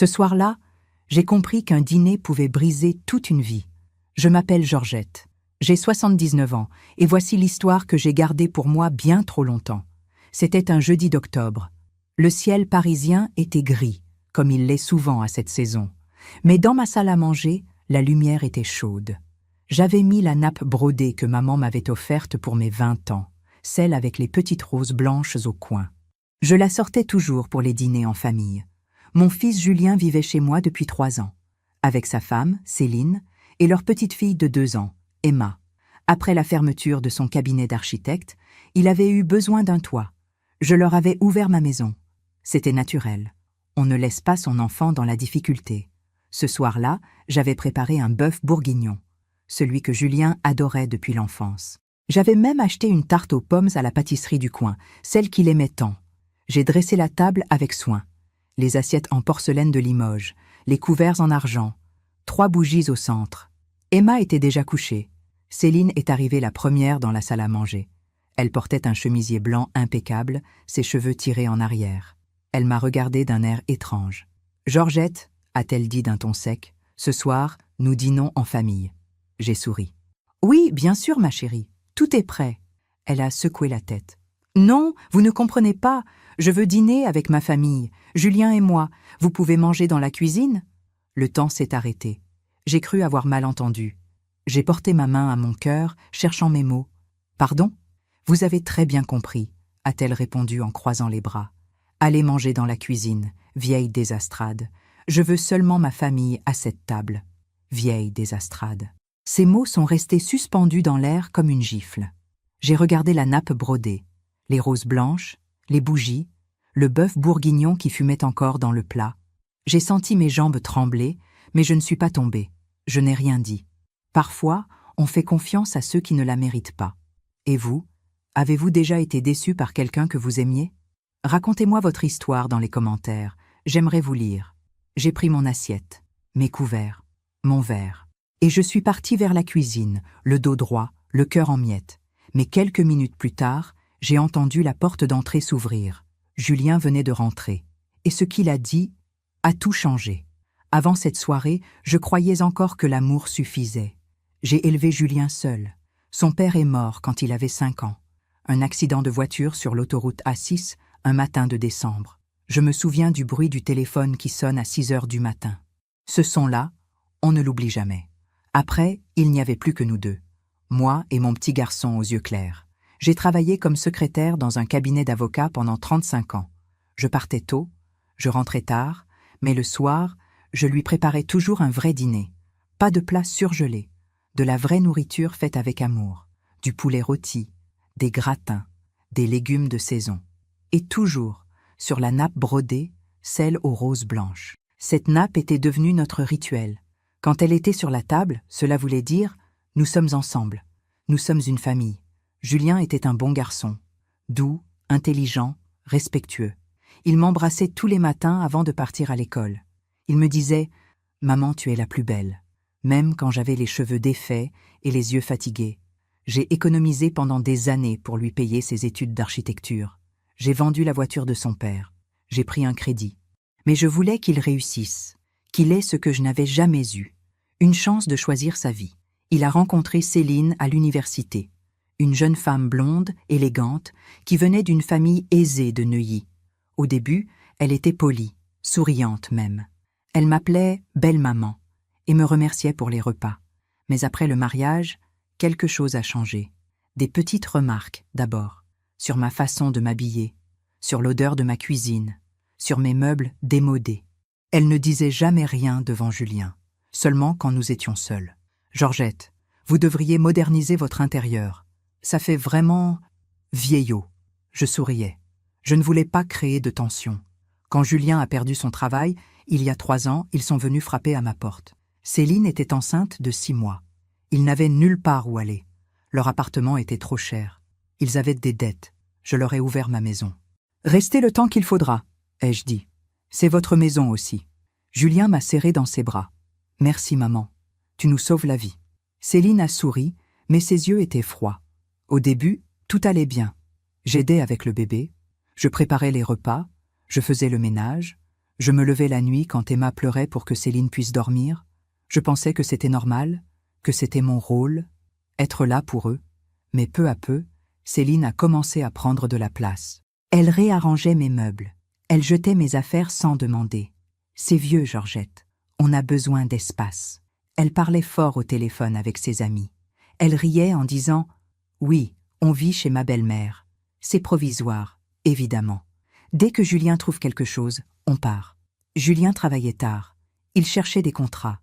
Ce soir-là, j'ai compris qu'un dîner pouvait briser toute une vie. Je m'appelle Georgette. J'ai 79 ans, et voici l'histoire que j'ai gardée pour moi bien trop longtemps. C'était un jeudi d'octobre. Le ciel parisien était gris, comme il l'est souvent à cette saison. Mais dans ma salle à manger, la lumière était chaude. J'avais mis la nappe brodée que maman m'avait offerte pour mes 20 ans, celle avec les petites roses blanches au coin. Je la sortais toujours pour les dîners en famille. Mon fils Julien vivait chez moi depuis 3 ans, avec sa femme, Céline, et leur petite fille de 2 ans, Emma. Après la fermeture de son cabinet d'architecte, il avait eu besoin d'un toit. Je leur avais ouvert ma maison. C'était naturel. On ne laisse pas son enfant dans la difficulté. Ce soir-là, j'avais préparé un bœuf bourguignon, celui que Julien adorait depuis l'enfance. J'avais même acheté une tarte aux pommes à la pâtisserie du coin, celle qu'il aimait tant. J'ai dressé la table avec soin. Les assiettes en porcelaine de Limoges, les couverts en argent, 3 bougies au centre. Emma était déjà couchée. Céline est arrivée la première dans la salle à manger. Elle portait un chemisier blanc impeccable, ses cheveux tirés en arrière. Elle m'a regardé d'un air étrange. « Georgette, a-t-elle dit d'un ton sec, ce soir, nous dînons en famille. » J'ai souri. « Oui, bien sûr, ma chérie, tout est prêt. » Elle a secoué la tête. « Non, vous ne comprenez pas, je veux dîner avec ma famille, Julien et moi. Vous pouvez manger dans la cuisine ?» Le temps s'est arrêté. J'ai cru avoir mal entendu. J'ai porté ma main à mon cœur, cherchant mes mots. « Pardon ? Vous avez très bien compris, » a-t-elle répondu en croisant les bras. « Allez manger dans la cuisine, vieille désastrade. Je veux seulement ma famille à cette table. Vieille désastrade. » Ces mots sont restés suspendus dans l'air comme une gifle. J'ai regardé la nappe brodée, les roses blanches, les bougies, le bœuf bourguignon qui fumait encore dans le plat. J'ai senti mes jambes trembler, mais je ne suis pas tombée. Je n'ai rien dit. Parfois, on fait confiance à ceux qui ne la méritent pas. Et vous, avez-vous déjà été déçu par quelqu'un que vous aimiez? Racontez-moi votre histoire dans les commentaires. J'aimerais vous lire. J'ai pris mon assiette, mes couverts, mon verre. Et je suis partie vers la cuisine, le dos droit, le cœur en miettes. Mais quelques minutes plus tard, j'ai entendu la porte d'entrée s'ouvrir. Julien venait de rentrer. Et ce qu'il a dit a tout changé. Avant cette soirée, je croyais encore que l'amour suffisait. J'ai élevé Julien seul. Son père est mort quand il avait 5 ans. Un accident de voiture sur l'autoroute A6, un matin de décembre. Je me souviens du bruit du téléphone qui sonne à 6 heures du matin. Ce son-là, on ne l'oublie jamais. Après, il n'y avait plus que nous deux. Moi et mon petit garçon aux yeux clairs. J'ai travaillé comme secrétaire dans un cabinet d'avocats pendant 35 ans. Je partais tôt, je rentrais tard, mais le soir, je lui préparais toujours un vrai dîner. Pas de plats surgelés, de la vraie nourriture faite avec amour, du poulet rôti, des gratins, des légumes de saison. Et toujours, sur la nappe brodée, celle aux roses blanches. Cette nappe était devenue notre rituel. Quand elle était sur la table, cela voulait dire « nous sommes ensemble, nous sommes une famille ». Julien était un bon garçon, doux, intelligent, respectueux. Il m'embrassait tous les matins avant de partir à l'école. Il me disait « Maman, tu es la plus belle », même quand j'avais les cheveux défaits et les yeux fatigués. J'ai économisé pendant des années pour lui payer ses études d'architecture. J'ai vendu la voiture de son père. J'ai pris un crédit. Mais je voulais qu'il réussisse, qu'il ait ce que je n'avais jamais eu, une chance de choisir sa vie. Il a rencontré Céline à l'université, une jeune femme blonde, élégante, qui venait d'une famille aisée de Neuilly. Au début, elle était polie, souriante même. Elle m'appelait « belle maman » et me remerciait pour les repas. Mais après le mariage, quelque chose a changé. Des petites remarques, d'abord, sur ma façon de m'habiller, sur l'odeur de ma cuisine, sur mes meubles démodés. Elle ne disait jamais rien devant Julien, seulement quand nous étions seuls. « Georgette, vous devriez moderniser votre intérieur. Ça fait vraiment vieillot. » Je souriais. Je ne voulais pas créer de tension. Quand Julien a perdu son travail, il y a 3 ans, ils sont venus frapper à ma porte. Céline était enceinte de 6 mois. Ils n'avaient nulle part où aller. Leur appartement était trop cher. Ils avaient des dettes. Je leur ai ouvert ma maison. « Restez le temps qu'il faudra, » ai-je dit. « C'est votre maison aussi. » Julien m'a serré dans ses bras. « Merci, maman. Tu nous sauves la vie. » Céline a souri, mais ses yeux étaient froids. Au début, tout allait bien. J'aidais avec le bébé, je préparais les repas, je faisais le ménage, Je me levais la nuit quand Emma pleurait pour que Céline puisse dormir. Je pensais que c'était normal, que c'était mon rôle, être là pour eux. Mais peu à peu, Céline a commencé à prendre de la place. Elle réarrangeait mes meubles. Elle jetait mes affaires sans demander. C'est vieux, Georgette. On a besoin d'espace. Elle parlait fort au téléphone avec ses amis. Elle riait en disant « Oui, on vit chez ma belle-mère. C'est provisoire, évidemment. Dès que Julien trouve quelque chose, on part. » Julien travaillait tard. Il cherchait des contrats.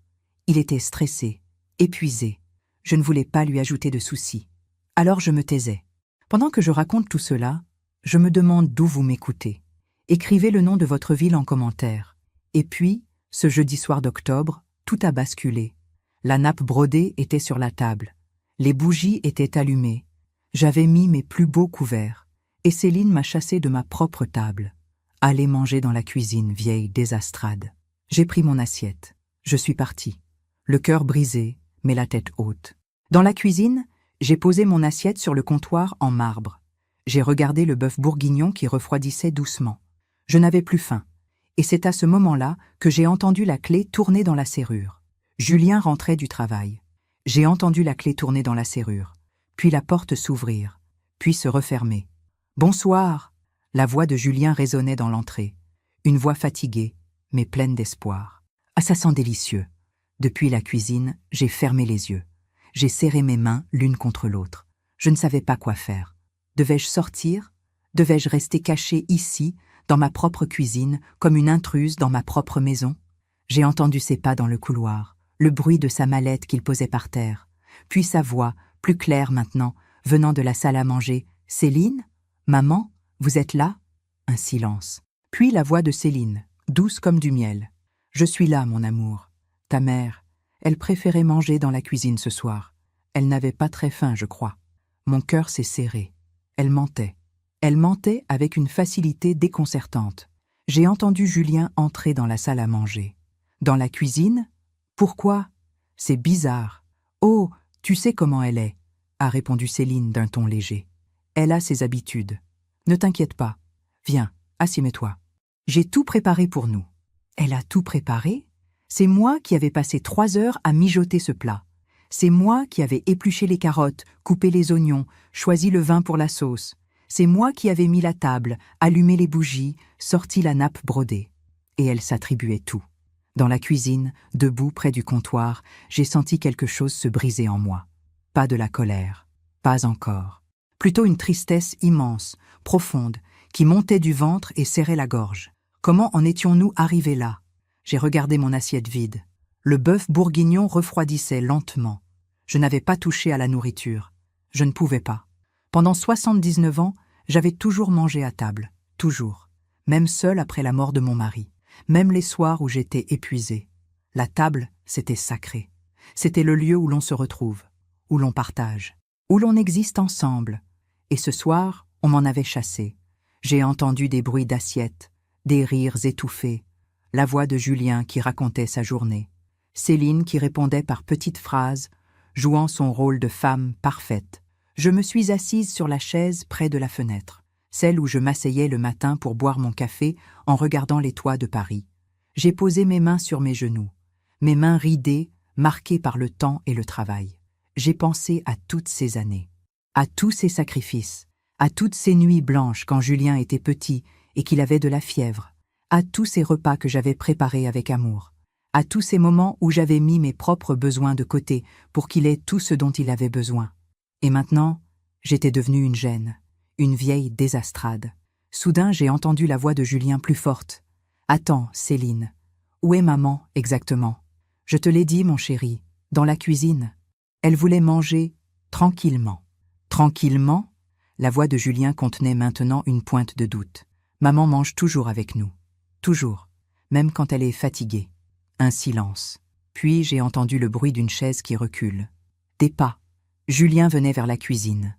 Il était stressé, épuisé. Je ne voulais pas lui ajouter de soucis. Alors je me taisais. Pendant que je raconte tout cela, je me demande d'où vous m'écoutez. Écrivez le nom de votre ville en commentaire. Et puis, ce jeudi soir d'octobre, tout a basculé. La nappe brodée était sur la table. Les bougies étaient allumées. J'avais mis mes plus beaux couverts. Et Céline m'a chassé de ma propre table. Allez manger dans la cuisine, vieille désastrade. J'ai pris mon assiette. Je suis partie. Le cœur brisé, mais la tête haute. Dans la cuisine, j'ai posé mon assiette sur le comptoir en marbre. J'ai regardé le bœuf bourguignon qui refroidissait doucement. Je n'avais plus faim. Et c'est à ce moment-là que j'ai entendu la clé tourner dans la serrure. Julien rentrait du travail. J'ai entendu la clé tourner dans la serrure, puis la porte s'ouvrir, puis se refermer. « Bonsoir !» La voix de Julien résonnait dans l'entrée. Une voix fatiguée, mais pleine d'espoir. Ah, ça sent délicieux. Depuis la cuisine, j'ai fermé les yeux. J'ai serré mes mains l'une contre l'autre. Je ne savais pas quoi faire. Devais-je sortir? Devais-je rester cachée ici, dans ma propre cuisine, comme une intruse dans ma propre maison? J'ai entendu ses pas dans le couloir, le bruit de sa mallette qu'il posait par terre, puis sa voix, plus claire maintenant, venant de la salle à manger. « Céline? Maman? Vous êtes là ?» Un silence. Puis la voix de Céline, douce comme du miel. « Je suis là, mon amour. Ta mère, elle préférait manger dans la cuisine ce soir. Elle n'avait pas très faim, je crois. » Mon cœur s'est serré. Elle mentait. Elle mentait avec une facilité déconcertante. J'ai entendu Julien entrer dans la salle à manger. Dans la cuisine? Pourquoi? C'est bizarre. Oh, tu sais comment elle est, a répondu Céline d'un ton léger. Elle a ses habitudes. Ne t'inquiète pas. Viens, assieds-toi. J'ai tout préparé pour nous. Elle a tout préparé? C'est moi qui avais passé 3 heures à mijoter ce plat. C'est moi qui avais épluché les carottes, coupé les oignons, choisi le vin pour la sauce. C'est moi qui avais mis la table, allumé les bougies, sorti la nappe brodée. Et elle s'attribuait tout. Dans la cuisine, debout près du comptoir, j'ai senti quelque chose se briser en moi. Pas de la colère, pas encore. Plutôt une tristesse immense, profonde, qui montait du ventre et serrait la gorge. Comment en étions-nous arrivés là? J'ai regardé mon assiette vide. Le bœuf bourguignon refroidissait lentement. Je n'avais pas touché à la nourriture. Je ne pouvais pas. Pendant 79 ans, j'avais toujours mangé à table. Toujours. Même seule après la mort de mon mari. Même les soirs où j'étais épuisée. La table, c'était sacré. C'était le lieu où l'on se retrouve, où l'on partage, où l'on existe ensemble. Et ce soir, on m'en avait chassé. J'ai entendu des bruits d'assiettes, des rires étouffés, la voix de Julien qui racontait sa journée, Céline qui répondait par petites phrases, jouant son rôle de femme parfaite. Je me suis assise sur la chaise près de la fenêtre, celle où je m'asseyais le matin pour boire mon café en regardant les toits de Paris. J'ai posé mes mains sur mes genoux, mes mains ridées, marquées par le temps et le travail. J'ai pensé à toutes ces années, à tous ces sacrifices, à toutes ces nuits blanches quand Julien était petit et qu'il avait de la fièvre, à tous ces repas que j'avais préparés avec amour, à tous ces moments où j'avais mis mes propres besoins de côté pour qu'il ait tout ce dont il avait besoin. Et maintenant, j'étais devenue une gêne, une vieille désastrade. Soudain, j'ai entendu la voix de Julien plus forte. « Attends, Céline, où est maman exactement? Je te l'ai dit, mon chéri, dans la cuisine. » Elle voulait manger tranquillement. Tranquillement? La voix de Julien contenait maintenant une pointe de doute. Maman mange toujours avec nous. Toujours. Même quand elle est fatiguée. Un silence. Puis j'ai entendu le bruit d'une chaise qui recule. Des pas. Julien venait vers la cuisine.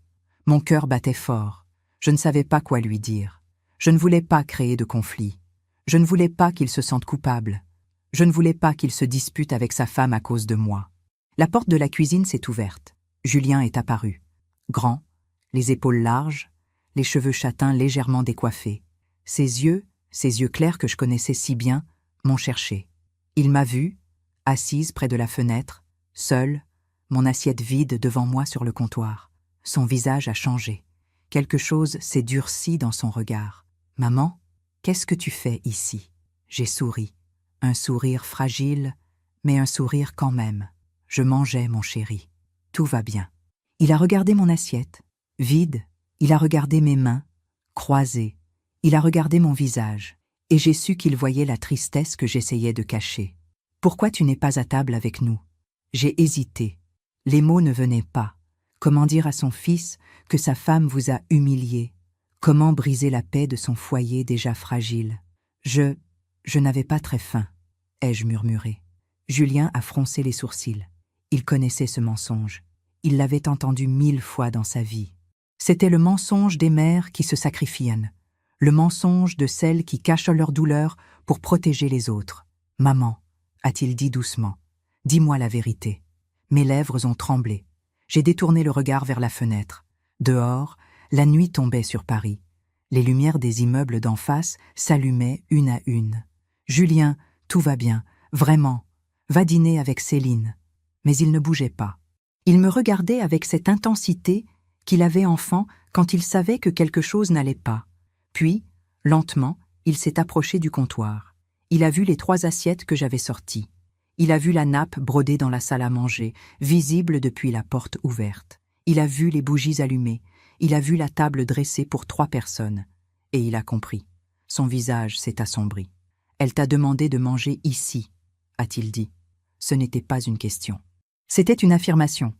Mon cœur battait fort. Je ne savais pas quoi lui dire. Je ne voulais pas créer de conflit. Je ne voulais pas qu'il se sente coupable. Je ne voulais pas qu'il se dispute avec sa femme à cause de moi. La porte de la cuisine s'est ouverte. Julien est apparu. Grand, les épaules larges, les cheveux châtains légèrement décoiffés. Ses yeux clairs que je connaissais si bien, m'ont cherché. Il m'a vue, assise près de la fenêtre, seule, mon assiette vide devant moi sur le comptoir. Son visage a changé. Quelque chose s'est durci dans son regard. « Maman, qu'est-ce que tu fais ici ?» J'ai souri. Un sourire fragile, mais un sourire quand même. Je mangeais, mon chéri. Tout va bien. Il a regardé mon assiette, vide. Il a regardé mes mains, croisées. Il a regardé mon visage. Et j'ai su qu'il voyait la tristesse que j'essayais de cacher. « Pourquoi tu n'es pas à table avec nous ?» J'ai hésité. Les mots ne venaient pas. Comment dire à son fils que sa femme vous a humilié? Comment briser la paix de son foyer déjà fragile? Je n'avais pas très faim, ai-je murmuré. Julien a froncé les sourcils. Il connaissait ce mensonge. Il l'avait entendu 1000 fois dans sa vie. C'était le mensonge des mères qui se sacrifient, le mensonge de celles qui cachent leur douleur pour protéger les autres. « Maman, » a-t-il dit doucement, « dis-moi la vérité. » Mes lèvres ont tremblé. J'ai détourné le regard vers la fenêtre. Dehors, la nuit tombait sur Paris. Les lumières des immeubles d'en face s'allumaient une à une. « Julien, tout va bien, vraiment. Va dîner avec Céline. » Mais il ne bougeait pas. Il me regardait avec cette intensité qu'il avait enfant quand il savait que quelque chose n'allait pas. Puis, lentement, il s'est approché du comptoir. Il a vu les 3 assiettes que j'avais sorties. Il a vu la nappe brodée dans la salle à manger, visible depuis la porte ouverte. Il a vu les bougies allumées. Il a vu la table dressée pour 3 personnes. Et il a compris. Son visage s'est assombri. « Elle t'a demandé de manger ici », a-t-il dit. Ce n'était pas une question. C'était une affirmation.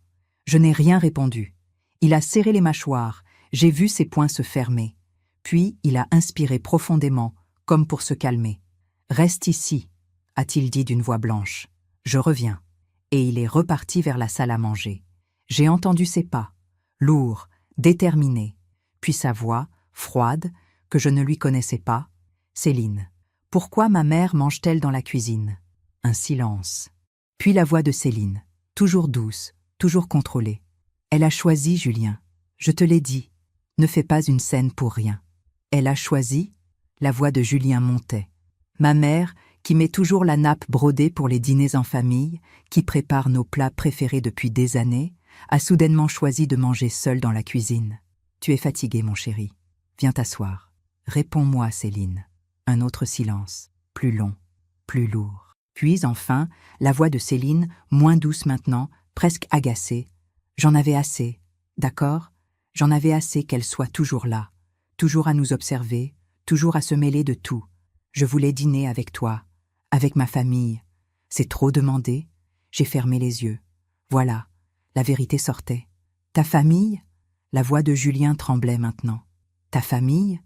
Je n'ai rien répondu. Il a serré les mâchoires. J'ai vu ses poings se fermer. Puis il a inspiré profondément, comme pour se calmer. « Reste ici », a-t-il dit d'une voix blanche. « Je reviens. » Et il est reparti vers la salle à manger. J'ai entendu ses pas, lourds, déterminés. Puis sa voix, froide, que je ne lui connaissais pas. « Céline, pourquoi ma mère mange-t-elle dans la cuisine ?» Un silence. Puis la voix de Céline, toujours douce, toujours contrôlée. « Elle a choisi, Julien. Je te l'ai dit. Ne fais pas une scène pour rien. » Elle a choisi. La voix de Julien montait. Ma mère, qui met toujours la nappe brodée pour les dîners en famille, qui prépare nos plats préférés depuis des années, a soudainement choisi de manger seule dans la cuisine. « Tu es fatigué, mon chéri. Viens t'asseoir. Réponds-moi, Céline. » Un autre silence, plus long, plus lourd. Puis, enfin, la voix de Céline, moins douce maintenant, presque agacée. « J'en avais assez, d'accord? J'en avais assez qu'elle soit toujours là, toujours à nous observer, toujours à se mêler de tout. Je voulais dîner avec toi, avec ma famille. C'est trop demandé. » J'ai fermé les yeux. Voilà, la vérité sortait. « Ta famille ?» La voix de Julien tremblait maintenant. « Ta famille ?»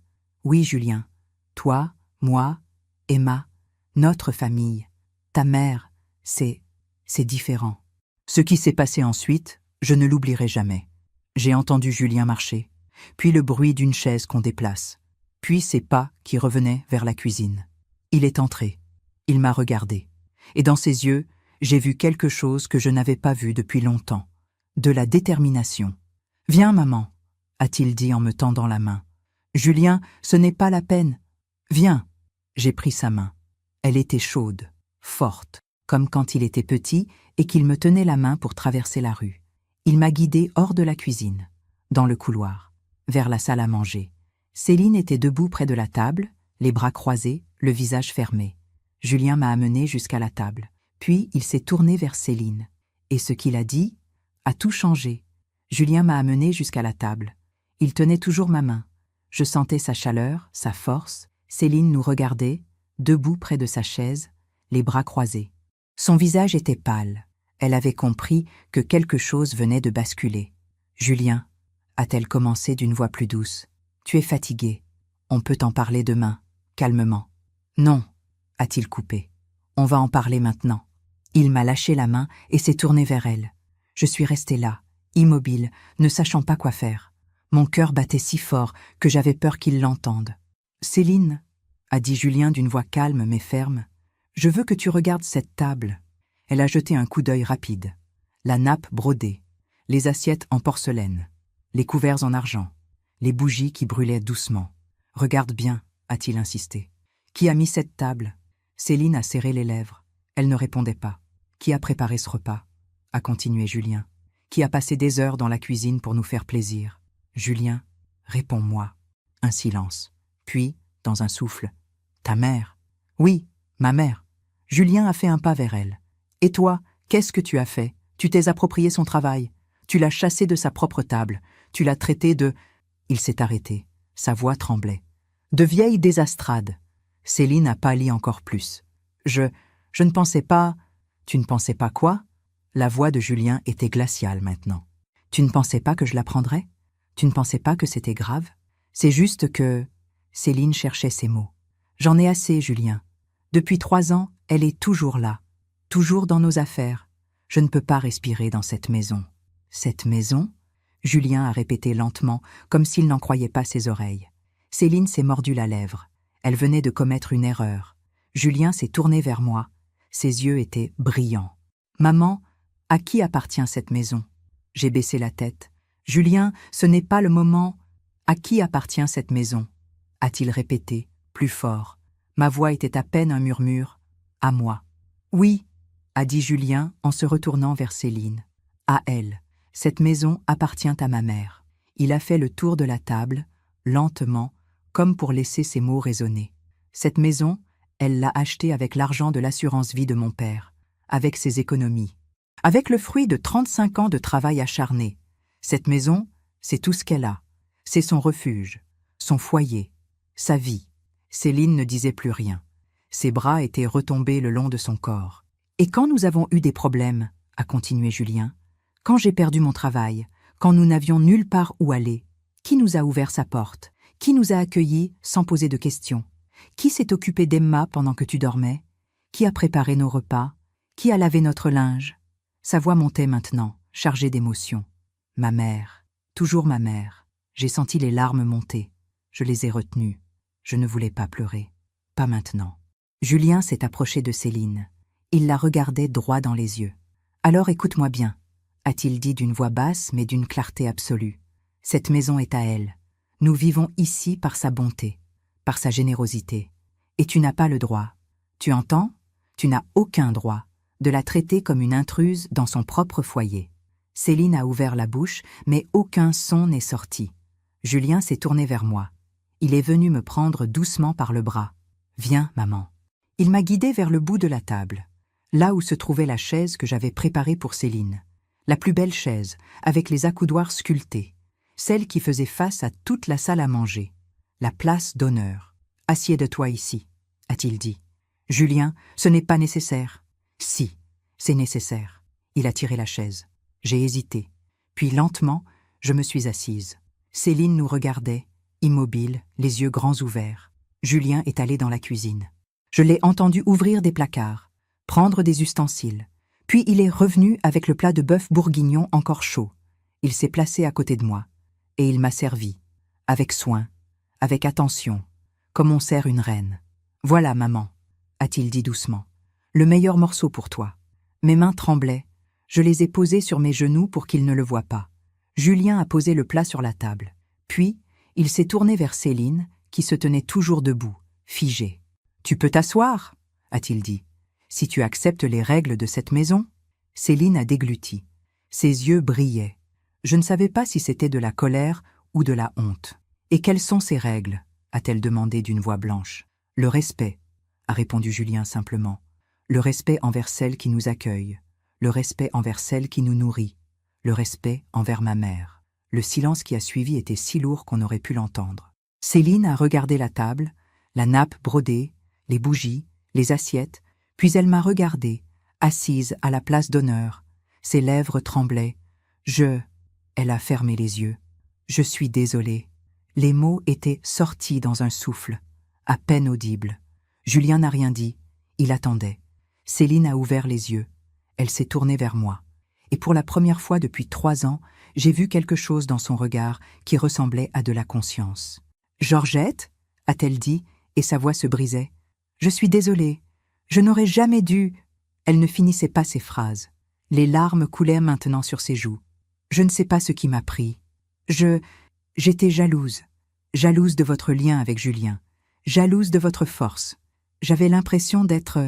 Oui, Julien. Toi, moi, Emma, notre famille. Ta mère, c'est différent. Ce qui s'est passé ensuite, je ne l'oublierai jamais. J'ai entendu Julien marcher, puis le bruit d'une chaise qu'on déplace, puis ses pas qui revenaient vers la cuisine. Il est entré. Il m'a regardé. Et dans ses yeux, j'ai vu quelque chose que je n'avais pas vu depuis longtemps. De la détermination. « Viens, maman, » a-t-il dit en me tendant la main. « Julien, ce n'est pas la peine. Viens. » J'ai pris sa main. Elle était chaude, forte, comme quand il était petit et qu'il me tenait la main pour traverser la rue. Il m'a guidée hors de la cuisine, dans le couloir, vers la salle à manger. Céline était debout près de la table, les bras croisés, le visage fermé. Julien m'a amené jusqu'à la table. Puis il s'est tourné vers Céline. Et ce qu'il a dit a tout changé. Julien m'a amené jusqu'à la table. Il tenait toujours ma main. Je sentais sa chaleur, sa force. Céline nous regardait, debout près de sa chaise, les bras croisés. Son visage était pâle. Elle avait compris que quelque chose venait de basculer. « Julien, » a-t-elle commencé d'une voix plus douce, « tu es fatigué. On peut en parler demain, calmement. »« Non, » a-t-il coupé. « On va en parler maintenant. » Il m'a lâché la main et s'est tourné vers elle. Je suis restée là, immobile, ne sachant pas quoi faire. Mon cœur battait si fort que j'avais peur qu'il l'entende. « Céline, » a dit Julien d'une voix calme mais ferme, « je veux que tu regardes cette table. » Elle a jeté un coup d'œil rapide. La nappe brodée, les assiettes en porcelaine, les couverts en argent, les bougies qui brûlaient doucement. « Regarde bien, » a-t-il insisté. « Qui a mis cette table ?» Céline a serré les lèvres. Elle ne répondait pas. Qui a préparé ce repas? A continué Julien. Qui a passé des heures dans la cuisine pour nous faire plaisir? Julien, réponds-moi. Un silence. Puis, dans un souffle, ta mère. Oui, ma mère. Julien a fait un pas vers elle. Et toi, qu'est-ce que tu as fait? Tu t'es approprié son travail. Tu l'as chassé de sa propre table. Tu l'as traité de... Il s'est arrêté. Sa voix tremblait. De vieille désastrade. Céline a pâli encore plus. Je ne pensais pas... Tu ne pensais pas quoi? La voix de Julien était glaciale maintenant. Tu ne pensais pas que je la prendrais? Tu ne pensais pas que c'était grave? C'est juste que... Céline cherchait ses mots. J'en ai assez, Julien. Depuis 3 ans, elle est toujours là. Toujours dans nos affaires. Je ne peux pas respirer dans cette maison. Cette maison? Julien a répété lentement, comme s'il n'en croyait pas ses oreilles. Céline s'est mordu la lèvre. Elle venait de commettre une erreur. Julien s'est tourné vers moi. Ses yeux étaient brillants. Maman, à qui appartient cette maison? J'ai baissé la tête. Julien, ce n'est pas le moment. À qui appartient cette maison? A-t-il répété, plus fort. Ma voix était à peine un murmure. À moi. Oui, a dit Julien en se retournant vers Céline. À elle. Cette maison appartient à ma mère. Il a fait le tour de la table, lentement, comme pour laisser ses mots résonner. Cette maison, elle l'a achetée avec l'argent de l'assurance vie de mon père, avec ses économies, avec le fruit de 35 ans de travail acharné. Cette maison, c'est tout ce qu'elle a. C'est son refuge, son foyer, sa vie. Céline ne disait plus rien. Ses bras étaient retombés le long de son corps. Et quand nous avons eu des problèmes, a continué Julien, quand j'ai perdu mon travail, quand nous n'avions nulle part où aller, qui nous a ouvert sa porte? Qui nous a accueillis sans poser de questions? Qui s'est occupé d'Emma pendant que tu dormais? Qui a préparé nos repas? Qui a lavé notre linge? Sa voix montait maintenant, chargée d'émotion. Ma mère, toujours ma mère. J'ai senti les larmes monter. Je les ai retenues. Je ne voulais pas pleurer. Pas maintenant. Julien s'est approché de Céline. Il la regardait droit dans les yeux. « Alors écoute-moi bien », a-t-il dit d'une voix basse mais d'une clarté absolue. « Cette maison est à elle. Nous vivons ici par sa bonté, par sa générosité. Et tu n'as pas le droit. Tu entends? Tu n'as aucun droit de la traiter comme une intruse dans son propre foyer. » Céline a ouvert la bouche, mais aucun son n'est sorti. Julien s'est tourné vers moi. Il est venu me prendre doucement par le bras. « Viens, maman. » Il m'a guidée vers le bout de la table, là où se trouvait la chaise que j'avais préparée pour Céline. La plus belle chaise, avec les accoudoirs sculptés. Celle qui faisait face à toute la salle à manger. La place d'honneur. « Assieds-toi ici, » a-t-il dit. « Julien, ce n'est pas nécessaire. »« Si, c'est nécessaire. » Il a tiré la chaise. J'ai hésité. Puis lentement, je me suis assise. Céline nous regardait, immobile, les yeux grands ouverts. Julien est allé dans la cuisine. Je l'ai entendu ouvrir des placards, prendre des ustensiles. Puis il est revenu avec le plat de bœuf bourguignon encore chaud. Il s'est placé à côté de moi. Et il m'a servi, avec soin, avec attention, comme on sert une reine. « Voilà, maman, » a-t-il dit doucement, « le meilleur morceau pour toi. » Mes mains tremblaient. Je les ai posées sur mes genoux pour qu'il ne le voie pas. Julien a posé le plat sur la table. Puis, il s'est tourné vers Céline, qui se tenait toujours debout, figée. « Tu peux t'asseoir, » a-t-il dit, « si tu acceptes les règles de cette maison. » Céline a dégluti. Ses yeux brillaient. Je ne savais pas si c'était de la colère ou de la honte. « Et quelles sont ces règles ?» a-t-elle demandé d'une voix blanche. « Le respect, » a répondu Julien simplement. « Le respect envers celle qui nous accueille. Le respect envers celle qui nous nourrit. Le respect envers ma mère. » Le silence qui a suivi était si lourd qu'on aurait pu l'entendre. Céline a regardé la table, la nappe brodée, les bougies, les assiettes, puis elle m'a regardée, assise à la place d'honneur. Ses lèvres tremblaient. Elle a fermé les yeux. « Je suis désolée. » Les mots étaient sortis dans un souffle, à peine audible. Julien n'a rien dit. Il attendait. Céline a ouvert les yeux. Elle s'est tournée vers moi. Et pour la première fois depuis 3 ans, j'ai vu quelque chose dans son regard qui ressemblait à de la conscience. « Georgette » a-t-elle dit, et sa voix se brisait. « Je suis désolée. Je n'aurais jamais dû... » Elle ne finissait pas ses phrases. Les larmes coulaient maintenant sur ses joues. Je ne sais pas ce qui m'a pris. J'étais jalouse. Jalouse de votre lien avec Julien. Jalouse de votre force. J'avais l'impression d'être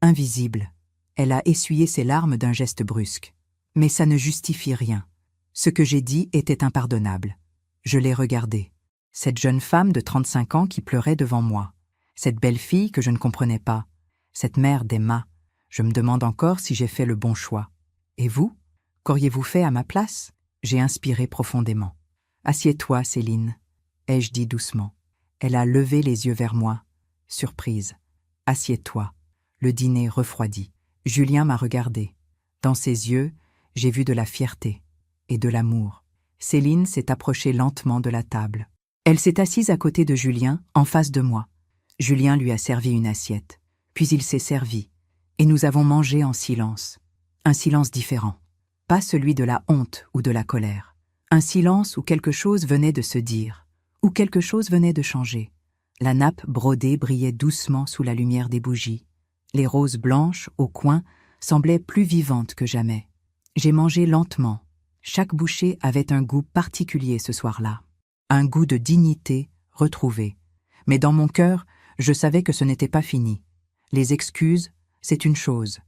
invisible. Elle a essuyé ses larmes d'un geste brusque. Mais ça ne justifie rien. Ce que j'ai dit était impardonnable. Je l'ai regardée. Cette jeune femme de 35 ans qui pleurait devant moi. Cette belle fille que je ne comprenais pas. Cette mère d'Emma. Je me demande encore si j'ai fait le bon choix. Et vous? Qu'auriez-vous fait à ma place? J'ai inspiré profondément. Assieds-toi, Céline, ai-je dit doucement. Elle a levé les yeux vers moi, surprise. Assieds-toi. Le dîner refroidit. Julien m'a regardé. Dans ses yeux, j'ai vu de la fierté et de l'amour. Céline s'est approchée lentement de la table. Elle s'est assise à côté de Julien, en face de moi. Julien lui a servi une assiette. Puis il s'est servi. Et nous avons mangé en silence. Un silence différent. Pas celui de la honte ou de la colère. Un silence où quelque chose venait de se dire, où quelque chose venait de changer. La nappe brodée brillait doucement sous la lumière des bougies. Les roses blanches, au coin, semblaient plus vivantes que jamais. J'ai mangé lentement. Chaque bouchée avait un goût particulier ce soir-là. Un goût de dignité retrouvé. Mais dans mon cœur, je savais que ce n'était pas fini. Les excuses, c'est une chose.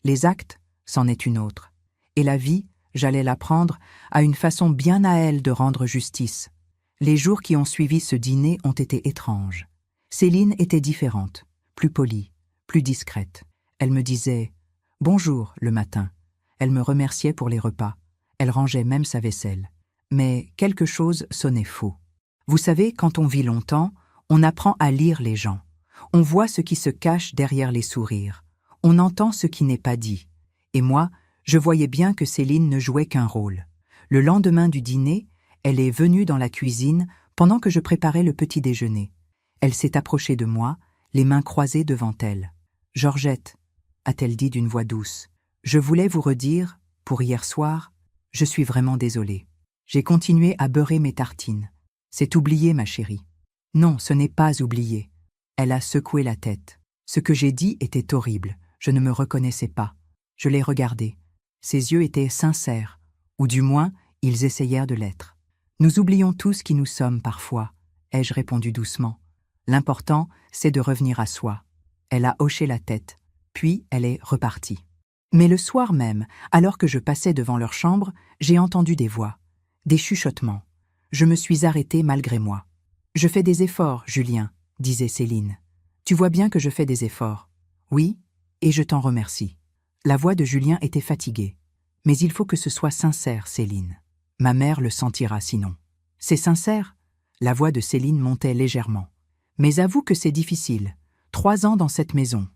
Les actes, c'en est une autre. Et la vie, j'allais l'apprendre, a une façon bien à elle de rendre justice. Les jours qui ont suivi ce dîner ont été étranges. Céline était différente, plus polie, plus discrète. Elle me disait « Bonjour » le matin. Elle me remerciait pour les repas. Elle rangeait même sa vaisselle. Mais quelque chose sonnait faux. Vous savez, quand on vit longtemps, on apprend à lire les gens. On voit ce qui se cache derrière les sourires. On entend ce qui n'est pas dit. Et moi, je voyais bien que Céline ne jouait qu'un rôle. Le lendemain du dîner, elle est venue dans la cuisine pendant que je préparais le petit déjeuner. Elle s'est approchée de moi, les mains croisées devant elle. « Georgette », a-t-elle dit d'une voix douce, « je voulais vous redire, pour hier soir, je suis vraiment désolée. J'ai continué à beurrer mes tartines. C'est oublié, ma chérie. » « Non, ce n'est pas oublié. » Elle a secoué la tête. Ce que j'ai dit était horrible. Je ne me reconnaissais pas. Je l'ai regardé. Ses yeux étaient sincères, ou du moins, ils essayèrent de l'être. « Nous oublions tous qui nous sommes parfois, » ai-je répondu doucement. « L'important, c'est de revenir à soi. » Elle a hoché la tête, puis elle est repartie. Mais le soir même, alors que je passais devant leur chambre, j'ai entendu des voix, des chuchotements. Je me suis arrêtée malgré moi. « Je fais des efforts, Julien, » disait Céline. « Tu vois bien que je fais des efforts. »« Oui, et je t'en remercie. » La voix de Julien était fatiguée. « Mais il faut que ce soit sincère, Céline. Ma mère le sentira sinon. »« C'est sincère ?» La voix de Céline montait légèrement. « Mais avoue que c'est difficile. 3 ans dans cette maison.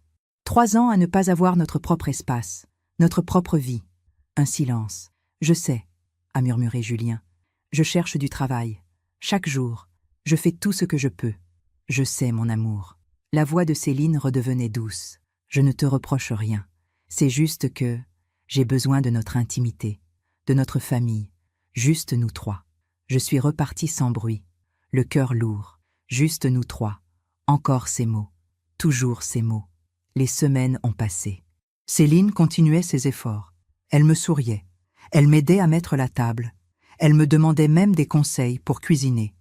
3 ans à ne pas avoir notre propre espace, notre propre vie. » Un silence. « Je sais, » a murmuré Julien. « Je cherche du travail. Chaque jour. Je fais tout ce que je peux. Je sais, mon amour. » La voix de Céline redevenait douce. « Je ne te reproche rien. C'est juste que j'ai besoin de notre intimité, de notre famille, juste nous 3. » Je suis repartie sans bruit, le cœur lourd. Juste nous 3. Encore ces mots. Toujours ces mots. Les semaines ont passé. Céline continuait ses efforts. Elle me souriait. Elle m'aidait à mettre la table. Elle me demandait même des conseils pour cuisiner.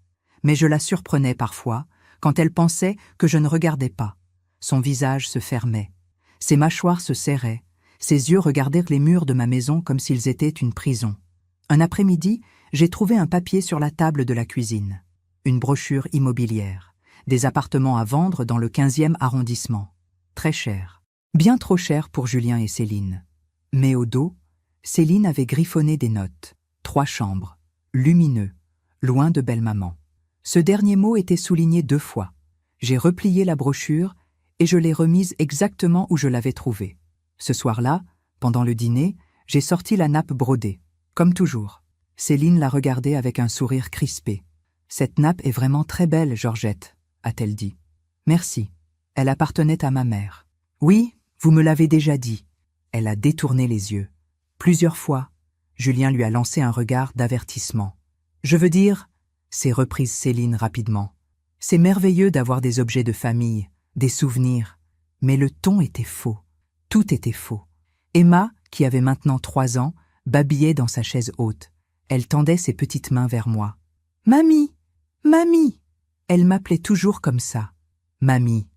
Mais je la surprenais parfois, quand elle pensait que je ne regardais pas. Son visage se fermait. Ses mâchoires se serraient. Ses yeux regardaient les murs de ma maison comme s'ils étaient une prison. Un après-midi, j'ai trouvé un papier sur la table de la cuisine. Une brochure immobilière. Des appartements à vendre dans le 15e arrondissement. Très cher. Bien trop cher pour Julien et Céline. Mais au dos, Céline avait griffonné des notes. 3 chambres. Lumineux. Loin de belle-maman. Ce dernier mot était souligné 2 fois. J'ai replié la brochure et je l'ai remise exactement où je l'avais trouvée. Ce soir-là, pendant le dîner, j'ai sorti la nappe brodée. Comme toujours. Céline l'a regardée avec un sourire crispé. « Cette nappe est vraiment très belle, Georgette, » a-t-elle dit. « Merci. Elle appartenait à ma mère. »« Oui, vous me l'avez déjà dit. » Elle a détourné les yeux. Plusieurs fois, Julien lui a lancé un regard d'avertissement. « Je veux dire, » s'est reprise Céline rapidement, « c'est merveilleux d'avoir des objets de famille, des souvenirs. » Mais le ton était faux. Tout était faux. Emma, qui avait maintenant 3 ans, babillait dans sa chaise haute. Elle tendait ses petites mains vers moi. « Mamie! Mamie !» Elle m'appelait toujours comme ça. « Mamie !»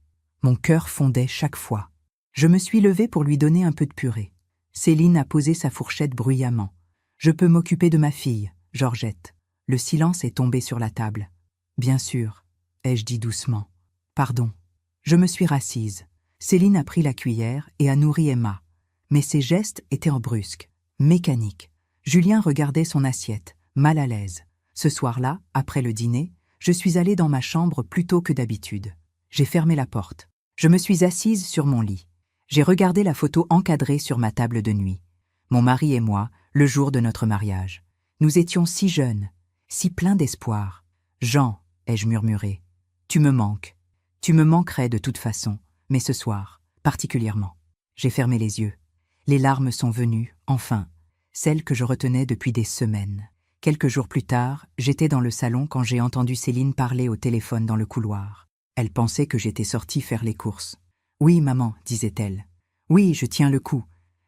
Mon cœur fondait chaque fois. Je me suis levée pour lui donner un peu de purée. Céline a posé sa fourchette bruyamment. Je peux m'occuper de ma fille, Georgette. Le silence est tombé sur la table. Bien sûr, ai-je dit doucement. Pardon. Je me suis rassise. Céline a pris la cuillère et a nourri Emma. Mais ses gestes étaient en brusques, mécaniques. Julien regardait son assiette, mal à l'aise. Ce soir-là, après le dîner, je suis allée dans ma chambre plus tôt que d'habitude. J'ai fermé la porte. Je me suis assise sur mon lit. J'ai regardé la photo encadrée sur ma table de nuit. Mon mari et moi, le jour de notre mariage. Nous étions si jeunes, si pleins d'espoir. « Jean », ai-je murmuré, « tu me manques. Tu me manquerais de toute façon, mais ce soir, particulièrement. » J'ai fermé les yeux. Les larmes sont venues, enfin, celles que je retenais depuis des semaines. Quelques jours plus tard, j'étais dans le salon quand j'ai entendu Céline parler au téléphone dans le couloir. Elle pensait que j'étais sortie faire les courses. « Oui, maman, disait-elle. Oui, je tiens le coup.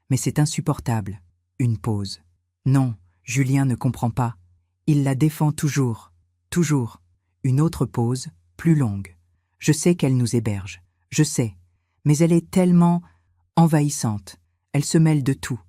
Mais c'est insupportable. » Une pause. « Non, Julien ne comprend pas. Il la défend toujours. Toujours. » Une autre pause, plus longue. « Je sais qu'elle nous héberge. Je sais. Mais elle est tellement envahissante. Elle se mêle de tout.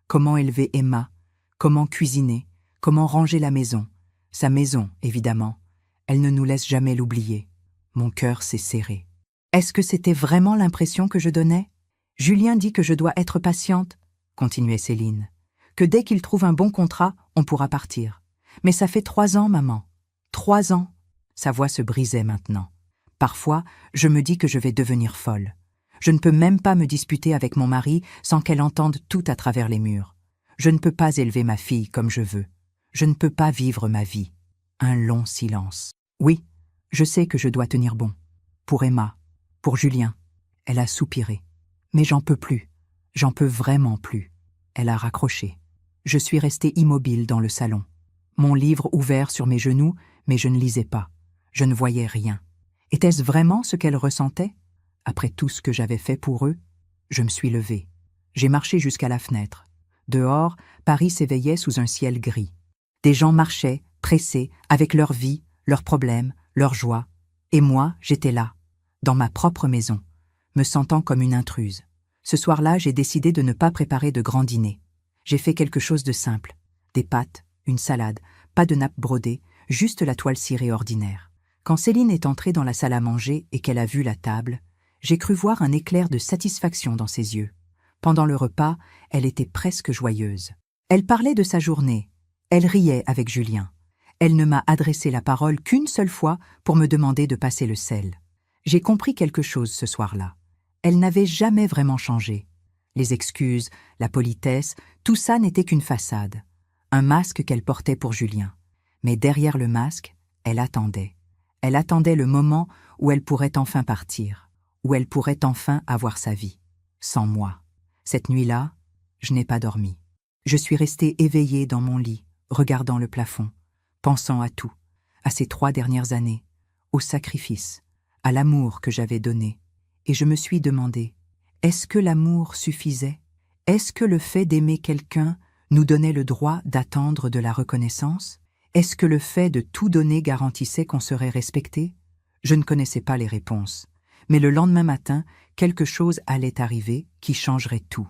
Comment élever Emma? Comment cuisiner? Comment ranger la maison? Sa maison, évidemment. Elle ne nous laisse jamais l'oublier. » Mon cœur s'est serré. Est-ce que c'était vraiment l'impression que je donnais? Julien dit que je dois être patiente, continuait Céline. Que dès qu'il trouve un bon contrat, on pourra partir. Mais ça fait 3 ans, maman. 3 ans. Sa voix se brisait maintenant. Parfois, je me dis que je vais devenir folle. Je ne peux même pas me disputer avec mon mari sans qu'elle entende tout à travers les murs. Je ne peux pas élever ma fille comme je veux. Je ne peux pas vivre ma vie. Un long silence. Oui, je sais que je dois tenir bon. Pour Emma, pour Julien. Elle a soupiré. Mais j'en peux plus. J'en peux vraiment plus. Elle a raccroché. Je suis restée immobile dans le salon. Mon livre ouvert sur mes genoux, mais je ne lisais pas. Je ne voyais rien. Était-ce vraiment ce qu'elle ressentait? Après tout ce que j'avais fait pour eux, je me suis levée. J'ai marché jusqu'à la fenêtre. Dehors, Paris s'éveillait sous un ciel gris. Des gens marchaient, pressés, avec leur vie, leurs problèmes, leurs joies. Et moi, j'étais là, dans ma propre maison, me sentant comme une intruse. Ce soir-là, j'ai décidé de ne pas préparer de grand dîner. J'ai fait quelque chose de simple. Des pâtes, une salade, pas de nappe brodée, juste la toile cirée ordinaire. Quand Céline est entrée dans la salle à manger et qu'elle a vu la table, j'ai cru voir un éclair de satisfaction dans ses yeux. Pendant le repas, elle était presque joyeuse. Elle parlait de sa journée. Elle riait avec Julien. Elle ne m'a adressé la parole qu'une seule fois pour me demander de passer le sel. J'ai compris quelque chose ce soir-là. Elle n'avait jamais vraiment changé. Les excuses, la politesse, tout ça n'était qu'une façade. Un masque qu'elle portait pour Julien. Mais derrière le masque, elle attendait. Elle attendait le moment où elle pourrait enfin partir, où elle pourrait enfin avoir sa vie. Sans moi. Cette nuit-là, je n'ai pas dormi. Je suis restée éveillée dans mon lit, regardant le plafond, pensant à tout, à ces 3 dernières années, au sacrifice, à l'amour que j'avais donné. Et je me suis demandé, est-ce que l'amour suffisait? Est-ce que le fait d'aimer quelqu'un nous donnait le droit d'attendre de la reconnaissance? Est-ce que le fait de tout donner garantissait qu'on serait respecté? Je ne connaissais pas les réponses. Mais le lendemain matin, quelque chose allait arriver qui changerait tout.